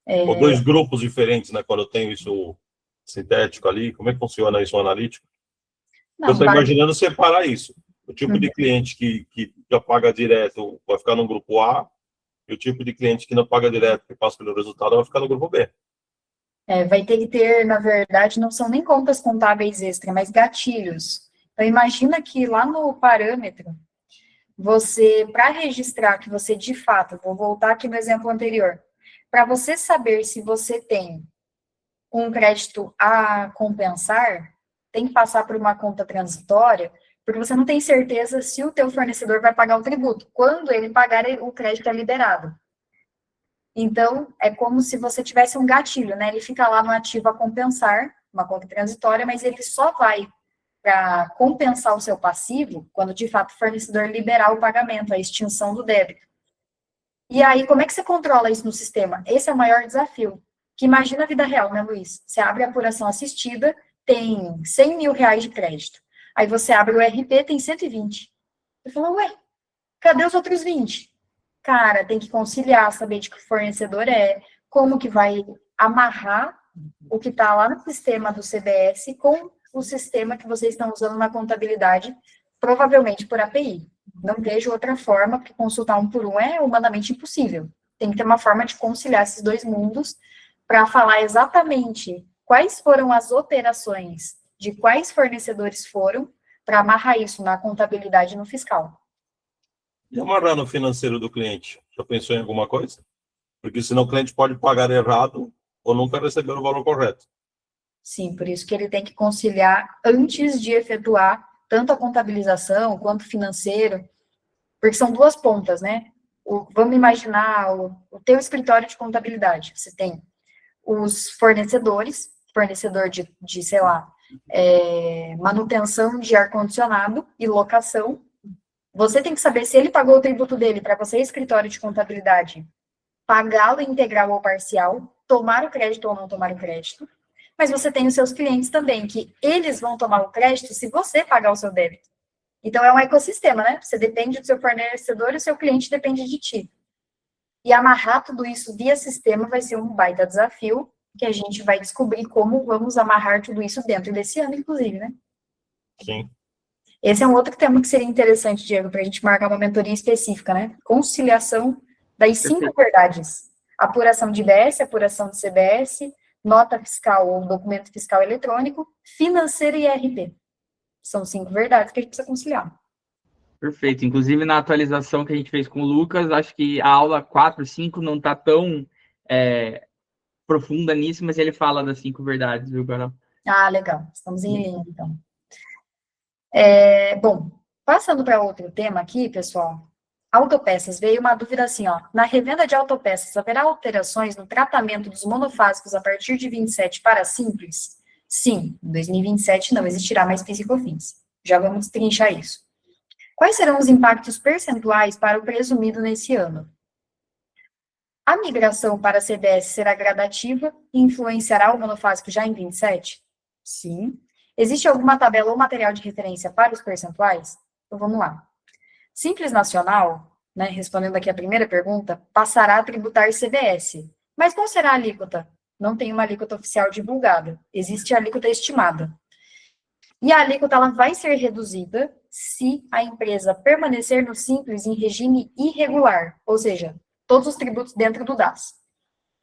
Ou dois grupos diferentes, né? Quando eu tenho isso sintético ali, como é que funciona isso analítico? Não, eu estou imaginando separar isso. O tipo de cliente que já paga direto vai ficar no grupo A, e o tipo de cliente que não paga direto, que passa pelo resultado, vai ficar no grupo B. Vai ter que ter, na verdade, não são nem contas contábeis extra, mas gatilhos. Então, imagina que lá no parâmetro, você, para registrar que você, de fato, vou voltar aqui no exemplo anterior, para você saber se você tem um crédito a compensar, tem que passar por uma conta transitória, porque você não tem certeza se o teu fornecedor vai pagar o tributo. Quando ele pagar, o crédito é liberado. Então, é como se você tivesse um gatilho, né? Ele fica lá no ativo a compensar, uma conta transitória, mas ele só vai para compensar o seu passivo quando, de fato, o fornecedor liberar o pagamento, a extinção do débito. E aí, como é que você controla isso no sistema? Esse é o maior desafio. Que imagina a vida real, né, Luiz? Você abre a apuração assistida, tem R$100 mil de crédito. Aí você abre o RP, tem 120. Ele falou, ué, cadê os outros 20? Cara, tem que conciliar, saber de que fornecedor é, como que vai amarrar o que está lá no sistema do CBS com o sistema que vocês estão usando na contabilidade, provavelmente por API. Não vejo outra forma, porque consultar um por um é humanamente impossível. Tem que ter uma forma de conciliar esses dois mundos para falar exatamente quais foram as operações de quais fornecedores foram para amarrar isso na contabilidade e no fiscal. E amarrar no financeiro do cliente? Já pensou em alguma coisa? Porque senão o cliente pode pagar errado ou nunca receber o valor correto. Sim, por isso que ele tem que conciliar antes de efetuar tanto a contabilização quanto o financeiro, porque são duas pontas, né? Vamos imaginar o teu escritório de contabilidade. Você tem os fornecedores, fornecedor de sei lá, manutenção de ar-condicionado e locação. Você tem que saber se ele pagou o tributo dele para você, escritório de contabilidade, pagá-lo integral ou parcial, tomar o crédito ou não tomar o crédito. Mas você tem os seus clientes também, que eles vão tomar o crédito se você pagar o seu débito. Então, é um ecossistema, né? Você depende do seu fornecedor e o seu cliente depende de ti. E amarrar tudo isso via sistema vai ser um baita desafio, que a gente vai descobrir como vamos amarrar tudo isso dentro desse ano, inclusive, né? Sim. Esse é um outro tema que seria interessante, Diego, para a gente marcar uma mentoria específica, né? Conciliação das 5 verdades. Apuração de IBS, apuração de CBS, nota fiscal ou documento fiscal eletrônico, financeiro e IRP. São 5 verdades que a gente precisa conciliar. Perfeito. Inclusive, na atualização que a gente fez com o Lucas, acho que a aula 4, 5 não está tão profunda nisso, mas ele fala das 5 verdades, viu, Carol? Ah, legal. Estamos em linha, então. Bom, passando para outro tema aqui, pessoal. Autopeças. Veio uma dúvida assim, ó. Na revenda de autopeças, haverá alterações no tratamento dos monofásicos a partir de 27 para simples? Sim, em 2027 não existirá mais PIS e COFINS. Já vamos destrinchar isso. Quais serão os impactos percentuais para o presumido nesse ano? A migração para a CBS será gradativa e influenciará o monofásico já em 27? Sim. Existe alguma tabela ou material de referência para os percentuais? Então, vamos lá. Simples Nacional, né, respondendo aqui a primeira pergunta, passará a tributar CBS. Mas qual será a alíquota? Não tem uma alíquota oficial divulgada. Existe a alíquota estimada. E a alíquota ela vai ser reduzida se a empresa permanecer no Simples em regime irregular, ou seja, todos os tributos dentro do DAS.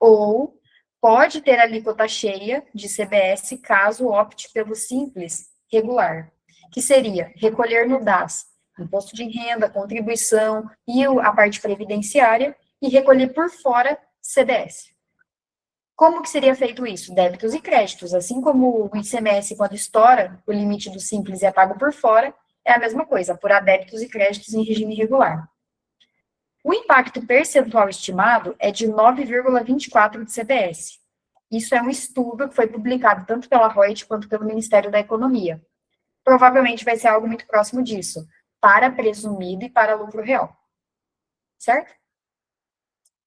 Ou pode ter alíquota cheia de CBS caso opte pelo Simples regular, que seria recolher no DAS imposto de renda, contribuição e a parte previdenciária e recolher por fora CBS. Como que seria feito isso? Débitos e créditos. Assim como o ICMS, quando estoura o limite do Simples e é pago por fora, é a mesma coisa, apurar débitos e créditos em regime regular. O impacto percentual estimado é de 9,24% de CBS. Isso é um estudo que foi publicado tanto pela Reut quanto pelo Ministério da Economia. Provavelmente vai ser algo muito próximo disso, para presumido e para lucro real. Certo?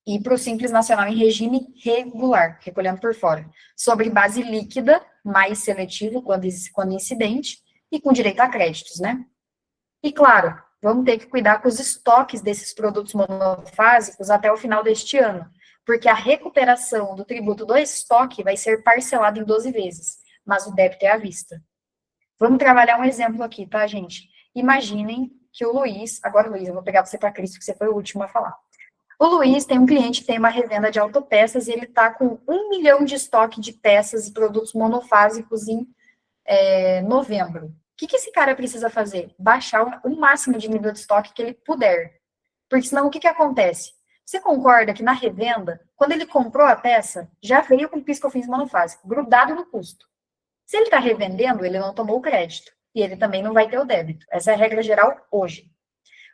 E para o Simples Nacional em regime regular, recolhendo por fora, sobre base líquida, mais seletivo quando incidente, e com direito a créditos, né? E claro, vamos ter que cuidar com os estoques desses produtos monofásicos até o final deste ano, porque a recuperação do tributo do estoque vai ser parcelada em 12 vezes, mas o débito é à vista. Vamos trabalhar um exemplo aqui, tá, gente? Imaginem que o Luiz, agora Luiz, eu vou pegar você para Cristo, que você foi o último a falar. O Luiz tem um cliente que tem uma revenda de autopeças e ele está com 1 milhão de estoque de peças e produtos monofásicos em novembro. O que esse cara precisa fazer? Baixar o máximo de nível de estoque que ele puder. Porque senão o que acontece? Você concorda que na revenda, quando ele comprou a peça, já veio com PIS/COFINS monofásico, grudado no custo. Se ele está revendendo, ele não tomou o crédito. E ele também não vai ter o débito. Essa é a regra geral hoje.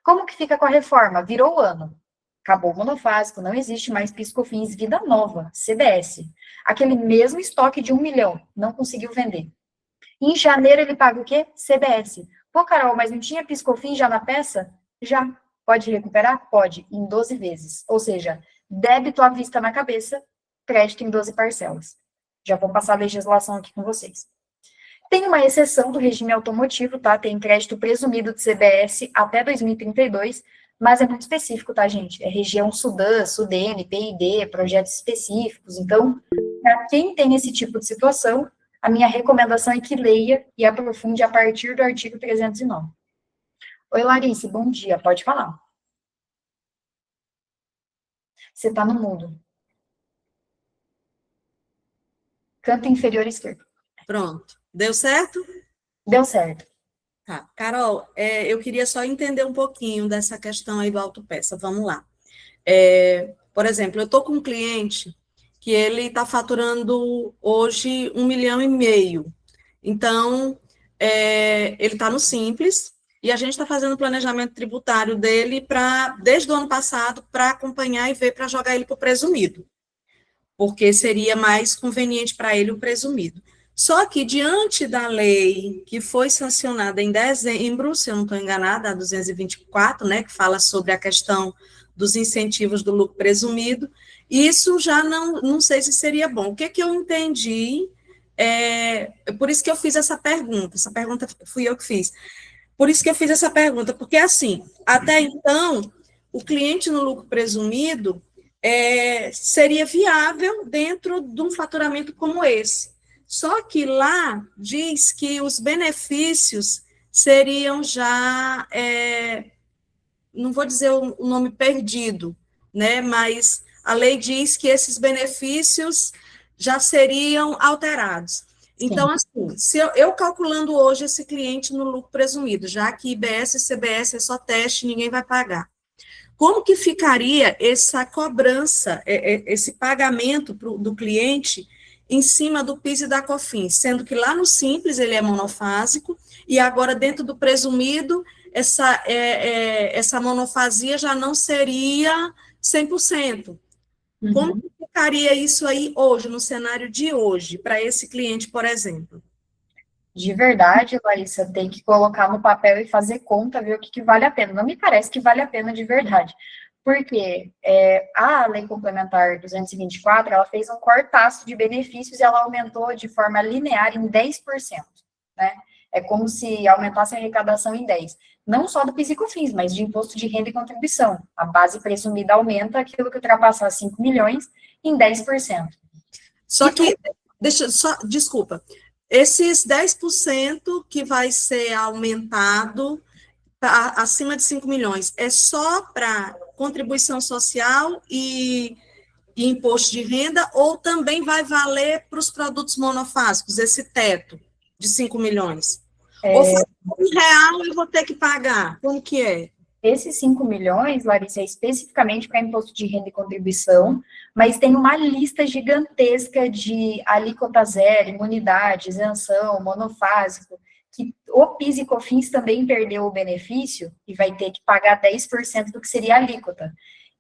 Como que fica com a reforma? Virou o ano. Acabou o monofásico, não existe mais PIS/COFINS, vida nova, CBS. Aquele mesmo estoque de 1 milhão, não conseguiu vender. Em janeiro ele paga o quê? CBS. Pô, Carol, mas não tinha PIS/COFINS já na peça? Já. Pode recuperar? Pode, em 12 vezes. Ou seja, débito à vista na cabeça, crédito em 12 parcelas. Já vou passar a legislação aqui com vocês. Tem uma exceção do regime automotivo, tá? Tem crédito presumido de CBS até 2032, mas é muito específico, tá, gente? É região Sudan, Sudene, PID, projetos específicos. Então, para quem tem esse tipo de situação, a minha recomendação é que leia e aprofunde a partir do artigo 309. Oi, Larice, bom dia, pode falar. Você está no mudo. Canto inferior esquerdo. Pronto. Deu certo? Deu certo. Tá. Carol, eu queria só entender um pouquinho dessa questão aí do autopeça. Vamos lá. Por exemplo, eu estou com um cliente que ele está faturando hoje 1,5 milhão. Então, ele está no Simples e a gente está fazendo o planejamento tributário dele desde o ano passado para acompanhar e ver para jogar ele para o presumido, porque seria mais conveniente para ele o presumido. Só que, diante da lei que foi sancionada em dezembro, se eu não estou enganada, a 224, né, que fala sobre a questão dos incentivos do lucro presumido, isso já não sei se seria bom. O que eu entendi, por isso que eu fiz essa pergunta fui eu que fiz. Por isso que eu fiz essa pergunta, porque, assim, até então, o cliente no lucro presumido seria viável dentro de um faturamento como esse. Só que lá diz que os benefícios seriam já, não vou dizer o nome perdido, né? Mas a lei diz que esses benefícios já seriam alterados. Então, assim, se eu calculando hoje esse cliente no lucro presumido, já que IBS e CBS é só teste, ninguém vai pagar. Como que ficaria essa cobrança, esse pagamento do cliente em cima do PIS e da COFINS, sendo que lá no Simples ele é monofásico, e agora dentro do presumido, essa monofasia já não seria 100%. Uhum. Como que ficaria isso aí hoje, no cenário de hoje, para esse cliente, por exemplo? De verdade, Larissa, tem que colocar no papel e fazer conta, ver o que vale a pena. Não me parece que vale a pena de verdade. Porque a Lei Complementar 224, ela fez um cortaço de benefícios e ela aumentou de forma linear em 10%, né? É como se aumentasse a arrecadação em 10%. Não só do PIS e COFINS, mas de imposto de renda e contribuição. A base presumida aumenta aquilo que ultrapassar 5 milhões em 10%. Só que, desculpa, esses 10% que vai ser aumentado acima de 5 milhões, é só para contribuição social e imposto de renda, ou também vai valer para os produtos monofásicos, esse teto de 5 milhões? Ou for R$1 eu vou ter que pagar? Como que é? Esses 5 milhões, Larissa, é especificamente para imposto de renda e contribuição, mas tem uma lista gigantesca de alíquota zero, imunidade, isenção, monofásico, que o PIS e COFINS também perdeu o benefício e vai ter que pagar 10% do que seria a alíquota.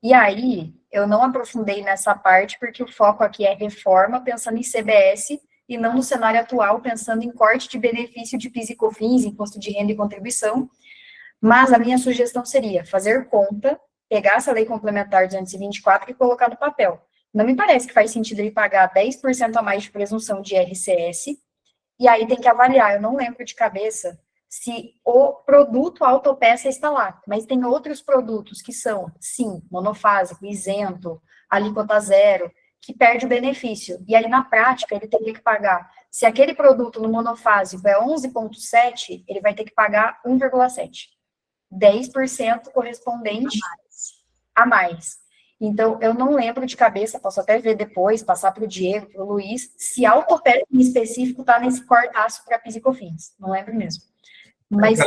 E aí, eu não aprofundei nessa parte, porque o foco aqui é reforma, pensando em CBS, e não no cenário atual, pensando em corte de benefício de PIS e COFINS, imposto de renda e contribuição. Mas a minha sugestão seria fazer conta, pegar essa lei complementar 224 e colocar no papel. Não me parece que faz sentido ele pagar 10% a mais de presunção de IRCS, e aí tem que avaliar, eu não lembro de cabeça se o produto autopeça está lá, mas tem outros produtos que são, sim, monofásico, isento, alíquota zero, que perde o benefício. E aí, na prática, ele teria que pagar, se aquele produto no monofásico é 11,7, ele vai ter que pagar 1,7. 10% correspondente a mais. Então, eu não lembro de cabeça, posso até ver depois, passar para o Diego, para o Luiz, se a autopeça em específico está nesse cortaço para PIS e COFINS. Não lembro mesmo. Mas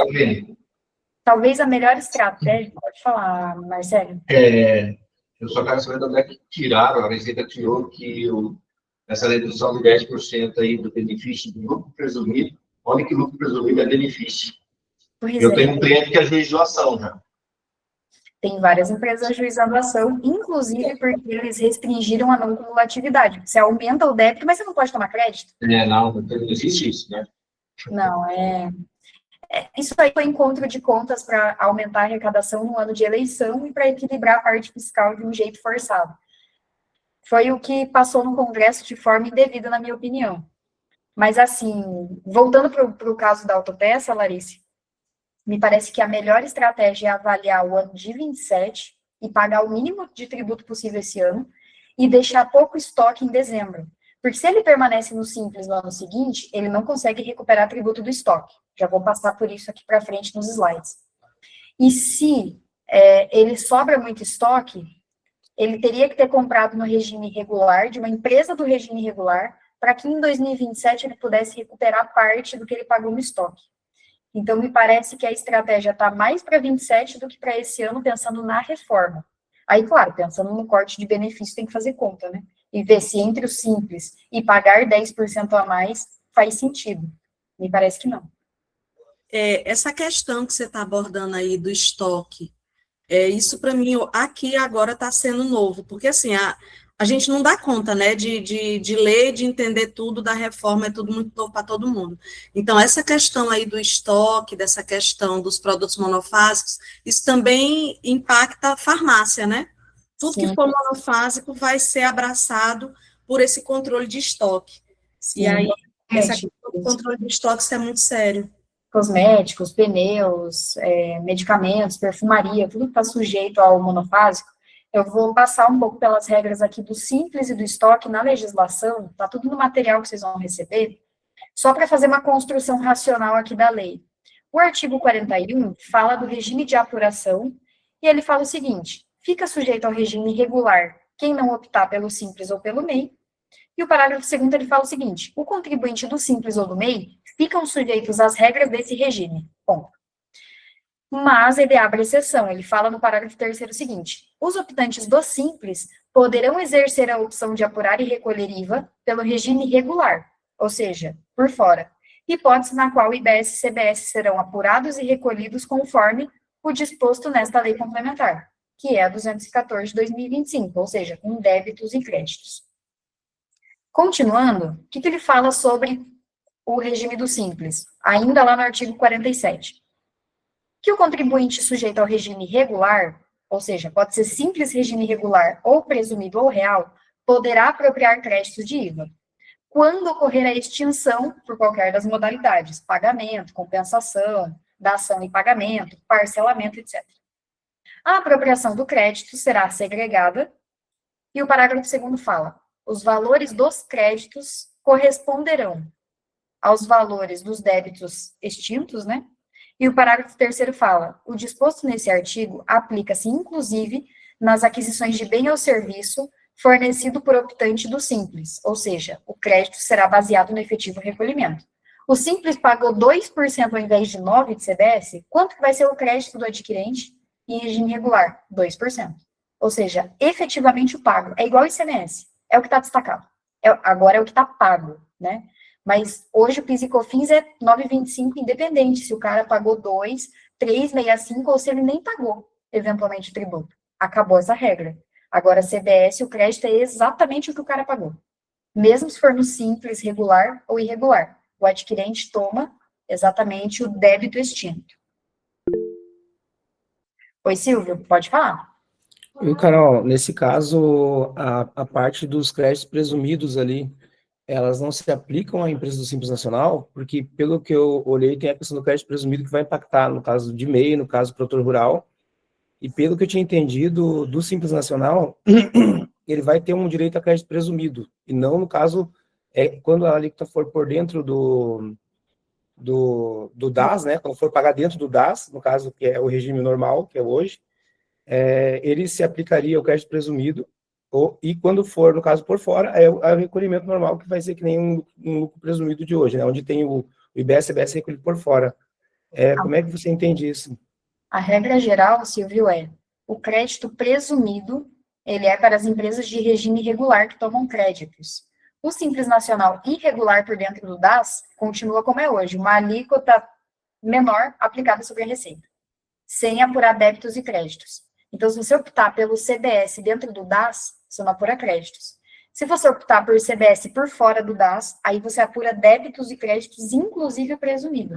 talvez a melhor estratégia, pode falar, Marcelo? Eu só quero saber de onde é que tiraram, a Receita tirou que essa redução de 10% aí do benefício do lucro presumido, olha que lucro presumido é benefício. Eu tenho um cliente que ajuizou a ação, né? Tem várias empresas ajuizando a ação, inclusive porque eles restringiram a não cumulatividade. Você aumenta o débito, mas você não pode tomar crédito. Não existe isso, né? Não, isso aí foi encontro de contas para aumentar a arrecadação no ano de eleição e para equilibrar a parte fiscal de um jeito forçado. Foi o que passou no Congresso de forma indevida, na minha opinião. Mas, assim, voltando para o caso da autopeça, Larissa, me parece que a melhor estratégia é avaliar o ano de 27 e pagar o mínimo de tributo possível esse ano e deixar pouco estoque em dezembro. Porque se ele permanece no Simples no ano seguinte, ele não consegue recuperar tributo do estoque. Já vou passar por isso aqui para frente nos slides. E se ele sobra muito estoque, ele teria que ter comprado no regime regular, de uma empresa do regime regular, para que em 2027 ele pudesse recuperar parte do que ele pagou no estoque. Então, me parece que a estratégia está mais para 27 do que para esse ano, pensando na reforma. Aí, claro, pensando no corte de benefício, tem que fazer conta, né? E ver se entre o Simples e pagar 10% a mais faz sentido. Me parece que não. Essa questão que você está abordando aí do estoque, isso para mim, aqui agora está sendo novo, porque assim, a gente não dá conta, né, de ler, de entender tudo da reforma, é tudo muito novo para todo mundo. Então, essa questão aí do estoque, dessa questão dos produtos monofásicos, isso também impacta a farmácia, né? Tudo que for monofásico vai ser abraçado por esse controle de estoque. Sim. E aí, essa questão do controle de estoque, isso é muito sério. Cosméticos, pneus, medicamentos, perfumaria, tudo que está sujeito ao monofásico. Eu vou passar um pouco pelas regras aqui do Simples e do estoque na legislação, está tudo no material que vocês vão receber, só para fazer uma construção racional aqui da lei. O artigo 41 fala do regime de apuração, e ele fala o seguinte: fica sujeito ao regime regular quem não optar pelo Simples ou pelo MEI, e o parágrafo 2º ele fala o seguinte: o contribuinte do Simples ou do MEI ficam sujeitos às regras desse regime, ponto. Mas ele abre exceção, ele fala no parágrafo 3º o seguinte: os optantes do Simples poderão exercer a opção de apurar e recolher IVA pelo regime regular, ou seja, por fora, hipótese na qual IBS e CBS serão apurados e recolhidos conforme o disposto nesta lei complementar, que é a 214 de 2025, ou seja, com débitos e créditos. Continuando, o que ele fala sobre o regime do Simples? Ainda lá no artigo 47. Que o contribuinte sujeito ao regime regular, ou seja, pode ser simples regime regular ou presumido ou real, poderá apropriar créditos de IVA, quando ocorrer a extinção por qualquer das modalidades, pagamento, compensação, dação e pagamento, parcelamento, etc. A apropriação do crédito será segregada, e o parágrafo 2º fala: os valores dos créditos corresponderão aos valores dos débitos extintos, né? E o parágrafo 3º fala: o disposto nesse artigo aplica-se, inclusive, nas aquisições de bem ou serviço fornecido por optante do Simples, ou seja, o crédito será baseado no efetivo recolhimento. O Simples pagou 2% ao invés de 9% de CBS, quanto que vai ser o crédito do adquirente em regime regular? 2%. Ou seja, efetivamente o pago. É igual ao ICMS, é o que está destacado. Agora é o que está pago, né? Mas hoje o PIS e COFINS é 9,25 independente, se o cara pagou 2, 3,65 ou se ele nem pagou, eventualmente, o tributo. Acabou essa regra. Agora, CBS, o crédito é exatamente o que o cara pagou. Mesmo se for no Simples, regular ou irregular. O adquirente toma exatamente o débito extinto. Oi, Silvio, pode falar. Viu, Carol, nesse caso, a parte dos créditos presumidos ali, elas não se aplicam à empresa do Simples Nacional, porque, pelo que eu olhei, tem a questão do crédito presumido que vai impactar, no caso de MEI, no caso do produtor rural, e pelo que eu tinha entendido, do Simples Nacional, ele vai ter um direito a crédito presumido, e não, no caso, quando a alíquota for por dentro do DAS, né, quando for pagar dentro do DAS, no caso, que é o regime normal, que é hoje, ele se aplicaria ao crédito presumido, e quando for, no caso, por fora, é o recolhimento normal, que vai ser que nem um lucro presumido de hoje, né? Onde tem o IBS e CBS recolhido por fora. Como é que você entende isso? A regra geral, Silvio, o crédito presumido, ele é para as empresas de regime regular que tomam créditos. O Simples Nacional irregular por dentro do DAS continua como é hoje, uma alíquota menor aplicada sobre a receita, sem apurar débitos e créditos. Então, se você optar pelo CBS dentro do DAS, você não apura créditos. Se você optar por CBS por fora do DAS, aí você apura débitos e créditos, inclusive o presumido.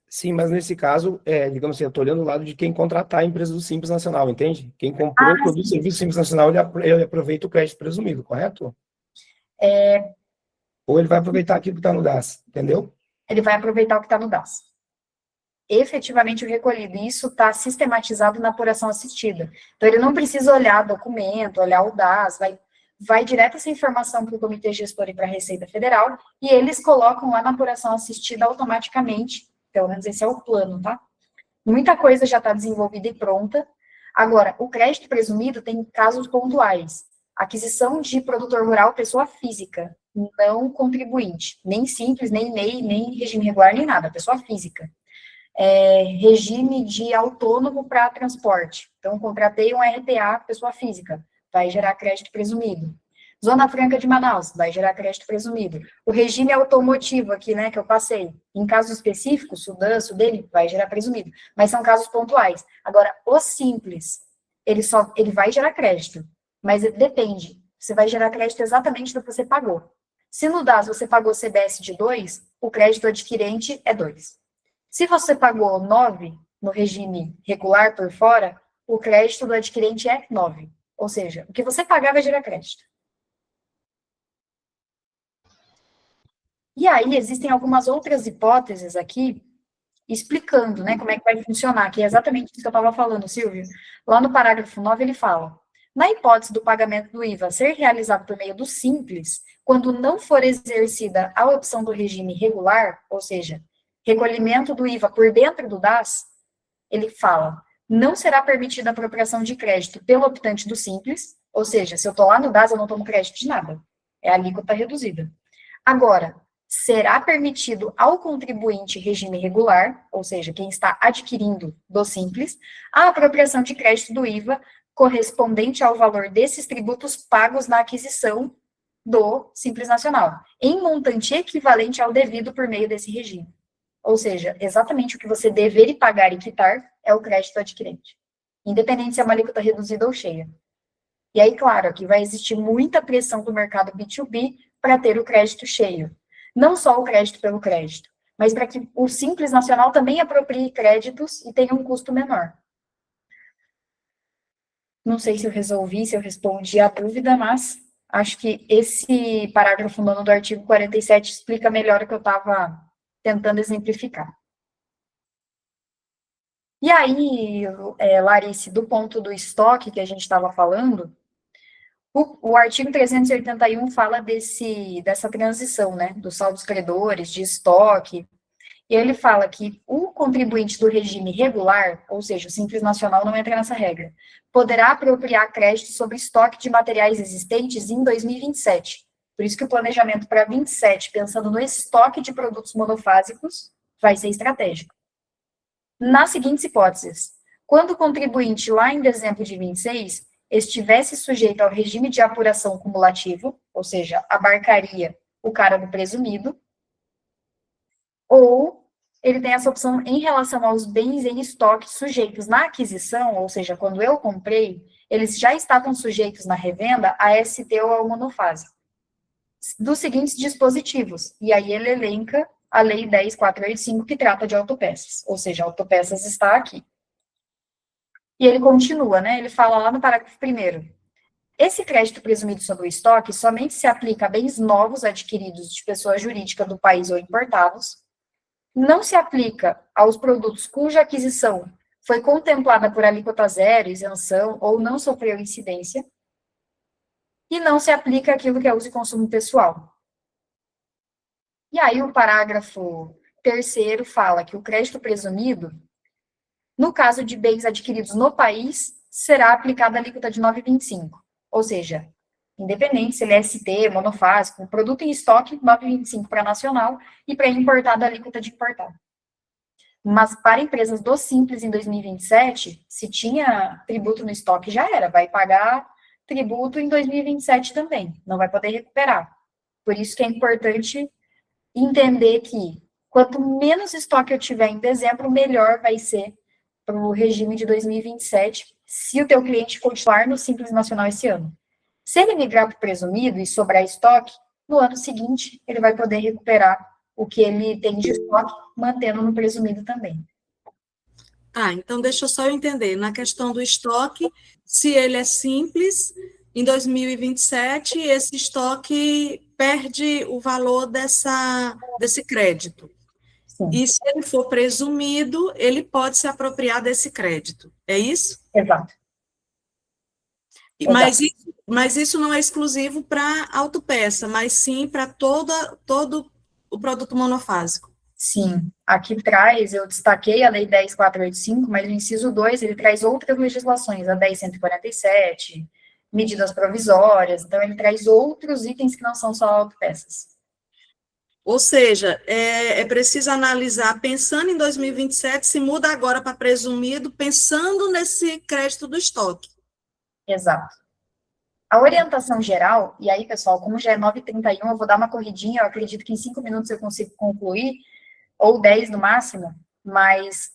Sim, mas nesse caso, digamos assim, eu estou olhando o lado de quem contratar a empresa do Simples Nacional, entende? Quem comprou o produto do serviço Simples Nacional, ele aproveita o crédito presumido, correto? ou ele vai aproveitar aquilo que está no DAS, entendeu? Ele vai aproveitar o que está no DAS. Efetivamente o recolhido, e isso está sistematizado na apuração assistida. Então, ele não precisa olhar documento, olhar o DAS, vai direto essa informação para o Comitê Gestor e para a Receita Federal, e eles colocam lá na apuração assistida automaticamente, pelo menos esse é o plano, tá? Muita coisa já está desenvolvida e pronta. Agora, o crédito presumido tem casos pontuais. Aquisição de produtor rural, pessoa física, não contribuinte, nem simples, nem MEI, nem regime regular, nem nada, pessoa física. Regime de autônomo para transporte. Então, contratei um RTA, pessoa física, vai gerar crédito presumido. Zona Franca de Manaus, vai gerar crédito presumido. O regime automotivo aqui, né, que eu passei, em casos específicos, Sudã, Sudene, vai gerar presumido. Mas são casos pontuais. Agora, o simples, ele vai gerar crédito, mas depende. Você vai gerar crédito exatamente do que você pagou. Se no DAS você pagou CBS de 2, o crédito adquirente é 2. Se você pagou 9 no regime regular por fora, o crédito do adquirente é 9. Ou seja, o que você pagar vai gerar crédito. E aí, existem algumas outras hipóteses aqui, explicando, né, como é que vai funcionar, que é exatamente isso que eu estava falando, Silvio. Lá no parágrafo 9, ele fala, na hipótese do pagamento do IVA ser realizado por meio do Simples, quando não for exercida a opção do regime regular, ou seja, recolhimento do IVA por dentro do DAS, ele fala, não será permitida a apropriação de crédito pelo optante do Simples, ou seja, se eu estou lá no DAS, eu não tomo crédito de nada. É a alíquota reduzida. Agora, será permitido ao contribuinte regime regular, ou seja, quem está adquirindo do Simples, a apropriação de crédito do IVA correspondente ao valor desses tributos pagos na aquisição do Simples Nacional, em montante equivalente ao devido por meio desse regime. Ou seja, exatamente o que você dever pagar e quitar é o crédito adquirente, independente se é uma alíquota reduzida ou cheia. E aí, claro, aqui vai existir muita pressão do mercado B2B para ter o crédito cheio. Não só o crédito pelo crédito, mas para que o Simples Nacional também aproprie créditos e tenha um custo menor. Não sei se eu resolvi, se eu respondi a dúvida, mas acho que esse parágrafo 9º do artigo 47 explica melhor o que eu estava tentando exemplificar. E aí, Larice, do ponto do estoque que a gente estava falando, o artigo 381 fala dessa transição, né, dos saldos credores, de estoque, e ele fala que o contribuinte do regime regular, ou seja, o Simples Nacional não entra nessa regra, poderá apropriar crédito sobre estoque de materiais existentes em 2027. Por isso que o planejamento para 27, pensando no estoque de produtos monofásicos, vai ser estratégico. Nas seguintes hipóteses, quando o contribuinte lá em dezembro de 26 estivesse sujeito ao regime de apuração cumulativo, ou seja, abarcaria o cara do presumido, ou ele tem essa opção em relação aos bens em estoque sujeitos na aquisição, ou seja, quando eu comprei, eles já estavam sujeitos na revenda a ST ou ao monofásico, dos seguintes dispositivos, e aí ele elenca a Lei 10.485, que trata de autopeças, ou seja, autopeças está aqui. E ele continua, né, ele fala lá no parágrafo 1º, esse crédito presumido sobre o estoque somente se aplica a bens novos adquiridos de pessoa jurídica do país ou importados, não se aplica aos produtos cuja aquisição foi contemplada por alíquota zero, isenção ou não sofreu incidência, e não se aplica aquilo que é uso e consumo pessoal. E aí o parágrafo 3º fala que o crédito presumido, no caso de bens adquiridos no país, será aplicada a alíquota de 9,25, ou seja, independente se ele é ST, monofásico, produto em estoque, 9,25 para nacional, e para importado, a alíquota de importado. Mas para empresas do Simples em 2027, se tinha tributo no estoque, já era, vai pagar tributo em 2027 também, não vai poder recuperar. Por isso que é importante entender que quanto menos estoque eu tiver em dezembro, melhor vai ser para o regime de 2027, se o teu cliente continuar no Simples Nacional esse ano. Se ele migrar para o presumido e sobrar estoque, no ano seguinte ele vai poder recuperar o que ele tem de estoque, mantendo no presumido também. Ah, então deixa eu só entender. Na questão do estoque, se ele é simples, em 2027, esse estoque perde o valor desse crédito. Sim. E se ele for presumido, ele pode se apropriar desse crédito. É isso? Exato. Mas isso não é exclusivo para autopeça, mas sim para todo o produto monofásico. Sim, aqui traz, eu destaquei a Lei 10.485, mas no inciso 2 ele traz outras legislações, a 10.147, medidas provisórias, então ele traz outros itens que não são só autopeças. Ou seja, é preciso analisar, pensando em 2027, se muda agora para presumido, pensando nesse crédito do estoque. Exato. A orientação geral, e aí, pessoal, como já é 9h31, eu vou dar uma corridinha, eu acredito que em 5 minutos eu consigo concluir, ou 10 no máximo, mas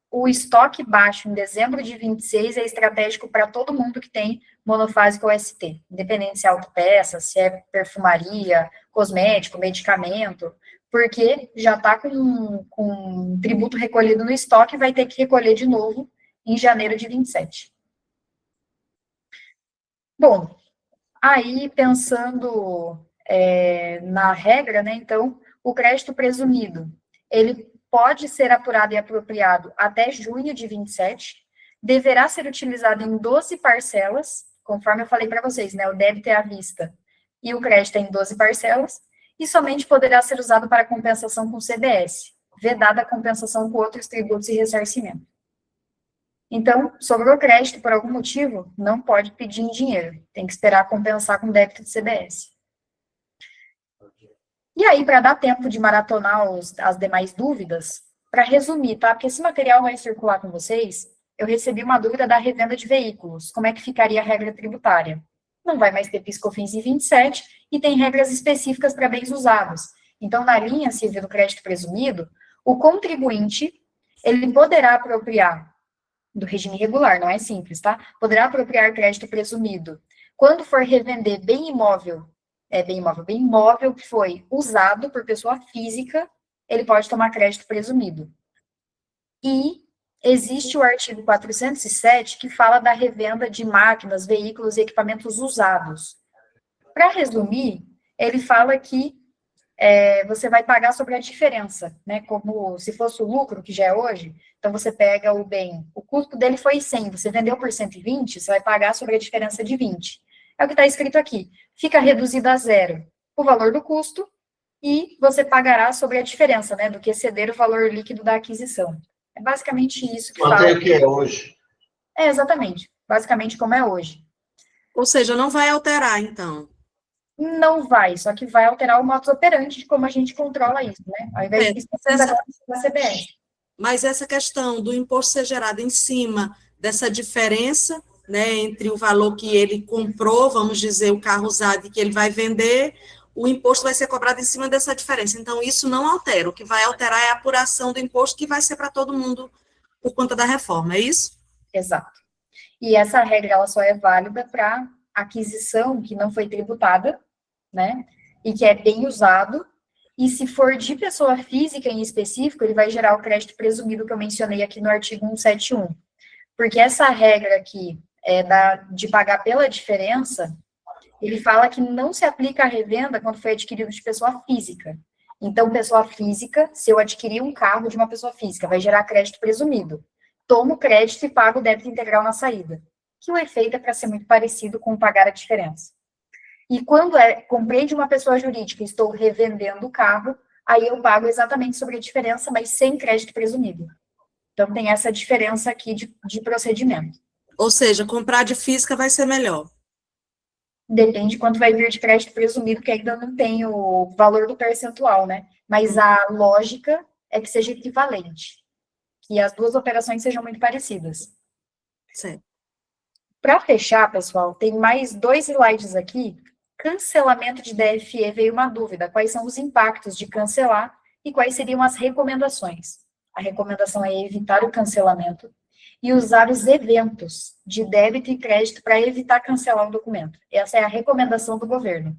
o estoque baixo em dezembro de 26 é estratégico para todo mundo que tem monofásico OST, independente se é autopeça, se é perfumaria, cosmético, medicamento, porque já está com tributo recolhido no estoque e vai ter que recolher de novo em janeiro de 27. Bom, aí pensando na regra, né, então, o crédito presumido, ele pode ser apurado e apropriado até junho de 27, deverá ser utilizado em 12 parcelas, conforme eu falei para vocês, né, o débito é à vista e o crédito é em 12 parcelas, e somente poderá ser usado para compensação com CBS, vedada a compensação com outros tributos e ressarcimento. Então, sobrou crédito por algum motivo, não pode pedir em dinheiro, tem que esperar compensar com débito de CBS. E aí, para dar tempo de maratonar as demais dúvidas, para resumir, tá? Porque esse material vai circular com vocês, eu recebi uma dúvida da revenda de veículos, como é que ficaria a regra tributária? Não vai mais ter PIS/COFINS em 27 e tem regras específicas para bens usados. Então, na linha civil do crédito presumido, o contribuinte, ele poderá apropriar do regime regular, não é simples, tá? Poderá apropriar crédito presumido quando for revender bem imóvel que foi usado por pessoa física, ele pode tomar crédito presumido. E existe o artigo 407 que fala da revenda de máquinas, veículos e equipamentos usados. Para resumir, ele fala que você vai pagar sobre a diferença, né? Como se fosse o lucro, que já é hoje. Então, você pega o bem, o custo dele foi 100, você vendeu por 120, você vai pagar sobre a diferença de 20. É o que está escrito aqui. Fica reduzido a zero o valor do custo e você pagará sobre a diferença, né? Do que exceder o valor líquido da aquisição. É basicamente isso que fala. Quanto é que é hoje? É, exatamente. Basicamente como é hoje. Ou seja, não vai alterar, então. Não vai, só que vai alterar o modus operandi de como a gente controla isso, né? Ao invés de da CBS. Mas essa questão do imposto ser gerado em cima dessa diferença, né, entre o valor que ele comprou, vamos dizer, o carro usado e que ele vai vender, o imposto vai ser cobrado em cima dessa diferença. Então, isso não altera. O que vai alterar é a apuração do imposto, que vai ser para todo mundo por conta da reforma, é isso? Exato. E essa regra, ela só é válida para aquisição que não foi tributada, né, e que é bem usado, e se for de pessoa física em específico, ele vai gerar o crédito presumido que eu mencionei aqui no artigo 171. Porque essa regra aqui, de pagar pela diferença, ele fala que não se aplica à revenda quando foi adquirido de pessoa física. Então, pessoa física, se eu adquirir um carro de uma pessoa física, vai gerar crédito presumido. Tomo o crédito e pago o débito integral na saída. Que o efeito é para ser muito parecido com pagar a diferença. E quando comprei de uma pessoa jurídica e estou revendendo o carro, aí eu pago exatamente sobre a diferença, mas sem crédito presumido. Então, tem essa diferença aqui de procedimento. Ou seja, comprar de física vai ser melhor. Depende de quanto vai vir de crédito presumido, que ainda não tem o valor do percentual, né? Mas a lógica é que seja equivalente. Que as duas operações sejam muito parecidas. Certo. Para fechar, pessoal, tem mais 2 slides aqui. Cancelamento de DFE, veio uma dúvida. Quais são os impactos de cancelar e quais seriam as recomendações? A recomendação é evitar o cancelamento e usar os eventos de débito e crédito para evitar cancelar o documento. Essa é a recomendação do governo.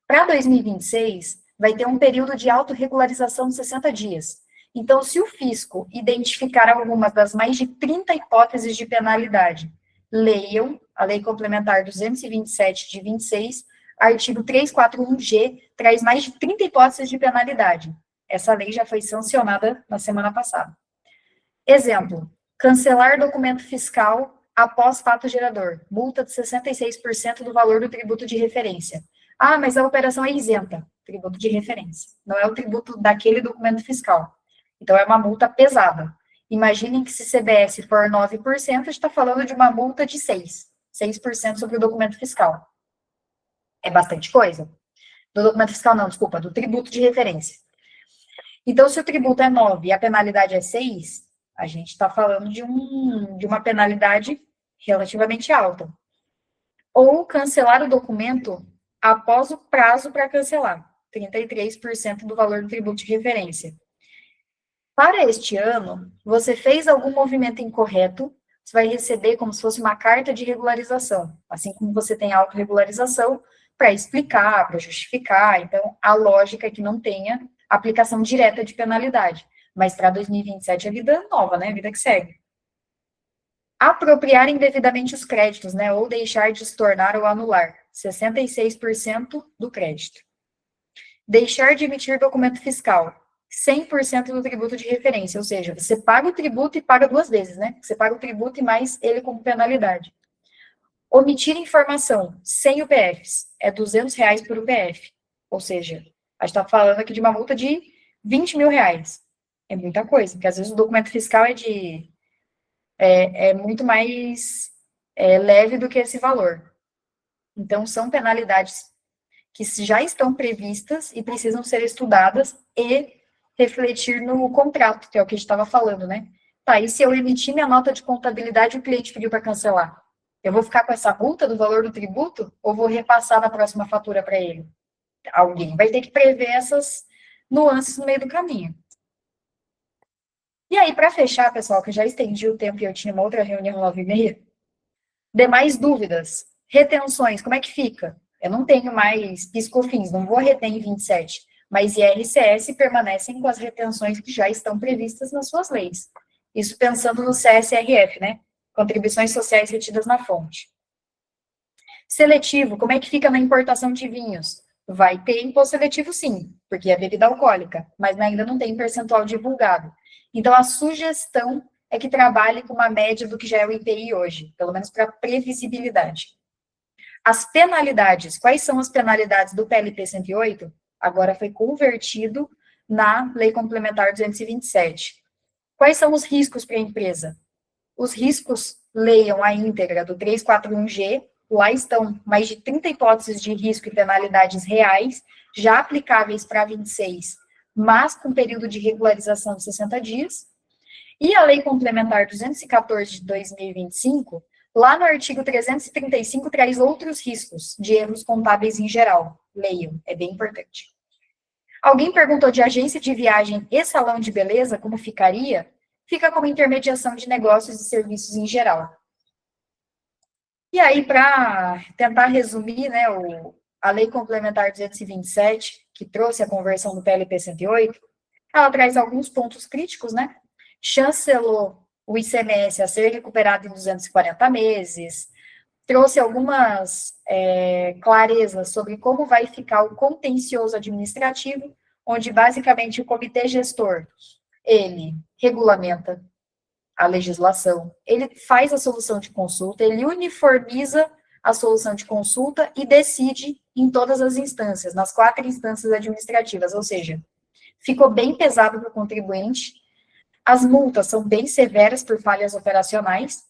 Para 2026, vai ter um período de autorregularização de 60 dias. Então, se o fisco identificar algumas das mais de 30 hipóteses de penalidade, leiam a Lei Complementar 227 de 26, artigo 341G traz mais de 30 hipóteses de penalidade. Essa lei já foi sancionada na semana passada. Exemplo, cancelar documento fiscal após fato gerador, multa de 66% do valor do tributo de referência. Ah, mas a operação é isenta, tributo de referência. Não é o tributo daquele documento fiscal. Então, é uma multa pesada. Imaginem que se CBS for 9%, a gente está falando de uma multa de 6% sobre o documento fiscal. É bastante coisa. Do documento fiscal não, desculpa, do tributo de referência. Então, se o tributo é 9 e a penalidade é 6, a gente está falando de uma penalidade relativamente alta. Ou cancelar o documento após o prazo para cancelar, 33% do valor do tributo de referência. Para este ano, você fez algum movimento incorreto, você vai receber como se fosse uma carta de regularização, assim como você tem a autorregularização, para explicar, para justificar. Então, a lógica é que não tenha aplicação direta de penalidade. Mas para 2027 é vida nova, né? Vida que segue. Apropriar indevidamente os créditos, né? Ou deixar de estornar ou anular, 66% do crédito. Deixar de emitir documento fiscal, 100% do tributo de referência, ou seja, você paga o tributo e paga 2 vezes, né? Você paga o tributo e mais ele como penalidade. Omitir informação sem UPFs, é R$200 por UPF, ou seja, a gente está falando aqui de uma multa de R$20 mil. É muita coisa, porque às vezes o documento fiscal é muito mais leve do que esse valor. Então, são penalidades que já estão previstas e precisam ser estudadas e refletir no contrato, que é o que a gente estava falando, né? Tá, e se eu emitir minha nota de contabilidade e o cliente pediu para cancelar? Eu vou ficar com essa multa do valor do tributo ou vou repassar na próxima fatura para ele? Alguém vai ter que prever essas nuances no meio do caminho. E aí, para fechar, pessoal, que eu já estendi o tempo e eu tinha uma outra reunião 9h30, demais dúvidas, retenções, como é que fica? Eu não tenho mais PIS/COFINS, não vou reter em 27, mas IRCS permanecem com as retenções que já estão previstas nas suas leis. Isso pensando no CSRF, né? Contribuições sociais retidas na fonte. Seletivo, como é que fica na importação de vinhos? Vai ter imposto seletivo, sim, porque é bebida alcoólica, mas ainda não tem percentual divulgado. Então, a sugestão é que trabalhe com uma média do que já é o IPI hoje, pelo menos para previsibilidade. As penalidades, quais são as penalidades do PLP 108? Agora foi convertido na Lei Complementar 227. Quais são os riscos para a empresa? Os riscos, leiam a íntegra do 341G, lá estão mais de 30 hipóteses de risco e penalidades reais, já aplicáveis para 26, mas com período de regularização de 60 dias. E a Lei Complementar 214 de 2025, lá no artigo 335, traz outros riscos de erros contábeis em geral. Leiam, é bem importante. Alguém perguntou de agência de viagem e salão de beleza, como ficaria? Fica como intermediação de negócios e serviços em geral. E aí, para tentar resumir, né, a Lei Complementar 227, que trouxe a conversão do PLP 108, ela traz alguns pontos críticos, né? Chancelou o ICMS a ser recuperado em 240 meses, trouxe algumas clarezas sobre como vai ficar o contencioso administrativo, onde basicamente o comitê gestor, ele regulamenta a legislação, ele faz a solução de consulta, ele uniformiza a solução de consulta e decide em todas as instâncias, nas 4 instâncias administrativas, ou seja, ficou bem pesado para o contribuinte, as multas são bem severas por falhas operacionais,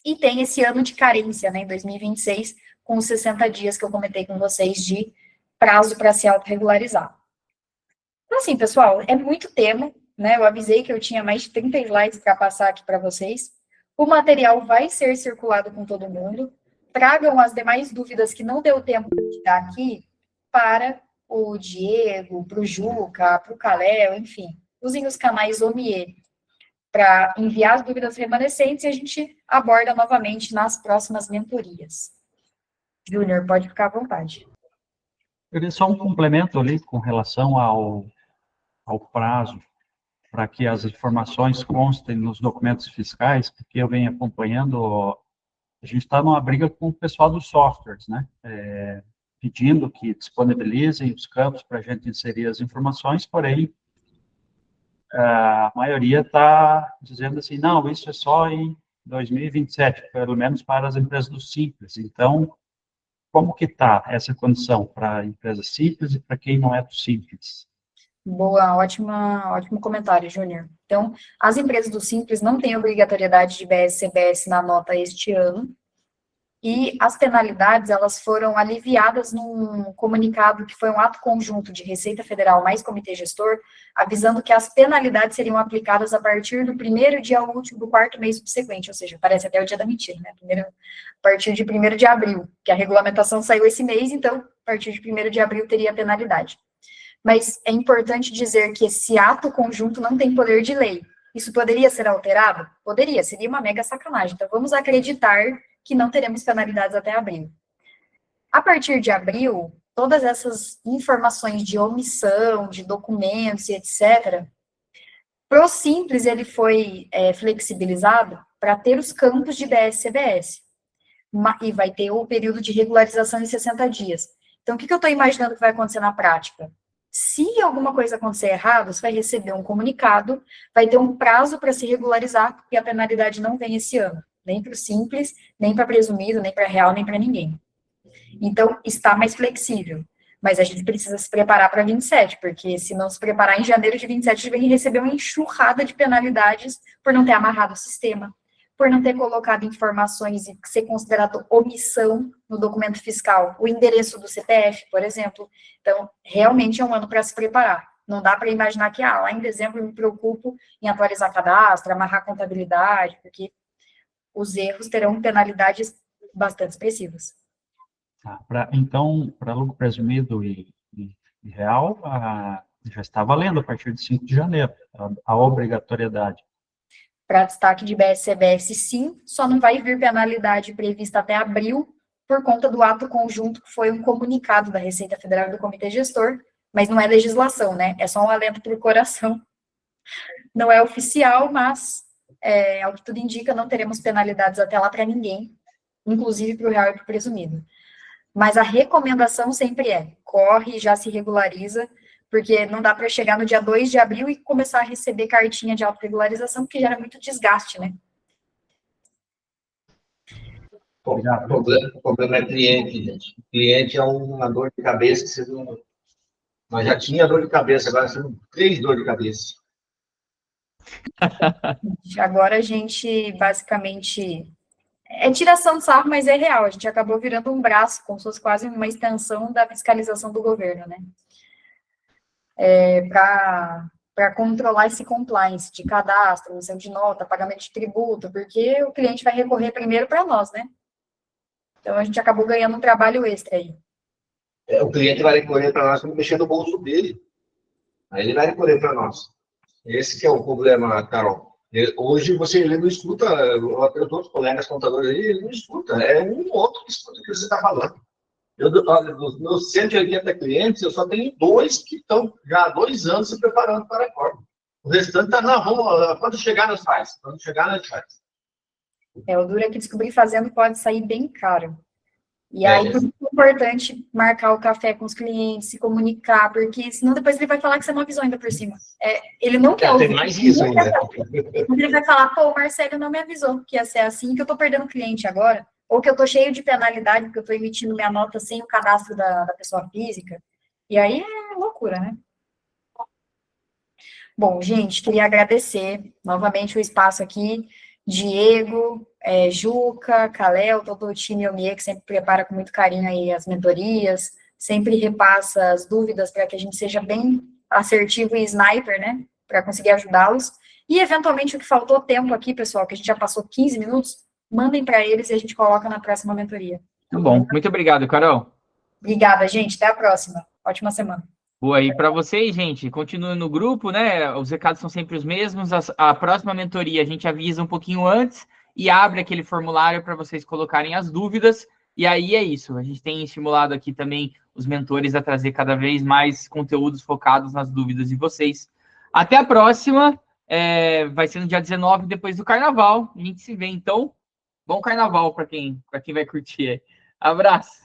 e tem esse ano de carência, né, em 2026, com os 60 dias que eu comentei com vocês de prazo para se autorregularizar. Então, assim, pessoal, é muito tema, né, eu avisei que eu tinha mais de 30 slides para passar aqui para vocês, o material vai ser circulado com todo mundo, tragam as demais dúvidas que não deu tempo de dar aqui para o Diego, para o Juca, para o Caléo, enfim, usem os canais OMIE para enviar as dúvidas remanescentes e a gente aborda novamente nas próximas mentorias. Júnior, pode ficar à vontade. Eu queria só um complemento ali com relação ao prazo, para que as informações constem nos documentos fiscais, porque eu venho acompanhando, a gente está numa briga com o pessoal dos softwares, né? pedindo que disponibilizem os campos para a gente inserir as informações, porém, a maioria está dizendo assim, não, isso é só em 2027, pelo menos para as empresas do Simples. Então, como que está essa condição para a empresa Simples e para quem não é do Simples? Boa, ótimo comentário, Júnior. Então, as empresas do Simples não têm obrigatoriedade de BS-CBS na nota este ano, e as penalidades, elas foram aliviadas num comunicado que foi um ato conjunto de Receita Federal mais Comitê Gestor, avisando que as penalidades seriam aplicadas a partir do primeiro dia útil do quarto mês subsequente, ou seja, parece até o dia da mentira, né? A partir de 1º de abril, que a regulamentação saiu esse mês, então, a partir de 1º de abril teria a penalidade. Mas é importante dizer que esse ato conjunto não tem poder de lei. Isso poderia ser alterado? Poderia, seria uma mega sacanagem. Então, vamos acreditar que não teremos penalidades até abril. A partir de abril, todas essas informações de omissão, de documentos e etc., pro Simples, ele foi flexibilizado para ter os campos de BS-CBS. E vai ter o período de regularização em 60 dias. Então, o que eu estou imaginando que vai acontecer na prática? Se alguma coisa acontecer errado, você vai receber um comunicado, vai ter um prazo para se regularizar, porque a penalidade não vem esse ano, nem para o Simples, nem para presumido, nem para real, nem para ninguém. Então, está mais flexível, mas a gente precisa se preparar para 27, porque se não se preparar em janeiro de 27, a gente vai receber uma enxurrada de penalidades por não ter amarrado o sistema, por não ter colocado informações e ser considerado omissão no documento fiscal, o endereço do CPF, por exemplo. Então, realmente é um ano para se preparar. Não dá para imaginar que, lá em dezembro eu me preocupo em atualizar cadastro, amarrar contabilidade, porque os erros terão penalidades bastante expressivas. Então, para lucro presumido e real, já está valendo a partir de 5 de janeiro, a obrigatoriedade. Para destaque de BS-CBS, sim, só não vai vir penalidade prevista até abril, por conta do ato conjunto, que foi um comunicado da Receita Federal e do Comitê Gestor, mas não é legislação, né? É só um alento para o coração. Não é oficial, mas, ao que tudo indica, não teremos penalidades até lá para ninguém, inclusive para o real e para o presumido. Mas a recomendação sempre corre e já se regulariza, porque não dá para chegar no dia 2 de abril e começar a receber cartinha de autorregularização, porque gera muito desgaste, né? O problema é cliente, gente. O cliente é uma dor de cabeça que você não... Nós já tinha dor de cabeça, agora são 3 dores de cabeça. Agora a gente, basicamente, é tiração de sarro, mas é real. A gente acabou virando um braço, como se fosse quase uma extensão da fiscalização do governo, né? Para controlar esse compliance de cadastro, emissão de nota, pagamento de tributo, porque o cliente vai recorrer primeiro para nós, né? Então, a gente acabou ganhando um trabalho extra aí. O cliente vai recorrer para nós quando mexer no bolso dele. Aí ele vai recorrer para nós. Esse que é o problema, Carol. Hoje ele não escuta, os outros colegas contadores aí, ele não escuta. É um ou outro que escuta o que você está falando. Dos meus 180 clientes, eu só tenho 2 que estão já há 2 anos se preparando para a reforma. O restante está, quando chegar nós faz. Quando chegar nós faz. O duro é que descobrir fazendo pode sair bem caro. E aí, por isso é importante marcar o café com os clientes, se comunicar, porque senão depois ele vai falar que você não avisou ainda por cima. Ele não quer ouvir. Tem mais isso ainda. Ele vai falar, o Marcelo não me avisou que ia ser assim, que eu estou perdendo cliente agora, ou que eu estou cheio de penalidade, porque eu estou emitindo minha nota sem o cadastro da pessoa física. E aí é loucura, né? Bom, gente, queria agradecer novamente o espaço aqui. Diego, Juca, Kalel, todo o time OMIE, que sempre prepara com muito carinho aí as mentorias, sempre repassa as dúvidas para que a gente seja bem assertivo e sniper, né, para conseguir ajudá-los. E, eventualmente, o que faltou tempo aqui, pessoal, que a gente já passou 15 minutos, mandem para eles e a gente coloca na próxima mentoria. Tá bom, muito obrigado, Carol. Obrigada, gente, até a próxima. Ótima semana. Boa, e para vocês, gente, continuem no grupo, né? Os recados são sempre os mesmos. A próxima mentoria a gente avisa um pouquinho antes e abre aquele formulário para vocês colocarem as dúvidas. E aí é isso. A gente tem estimulado aqui também os mentores a trazer cada vez mais conteúdos focados nas dúvidas de vocês. Até a próxima. Vai ser no dia 19, depois do Carnaval. A gente se vê, então. Bom Carnaval para quem vai curtir. Abraço.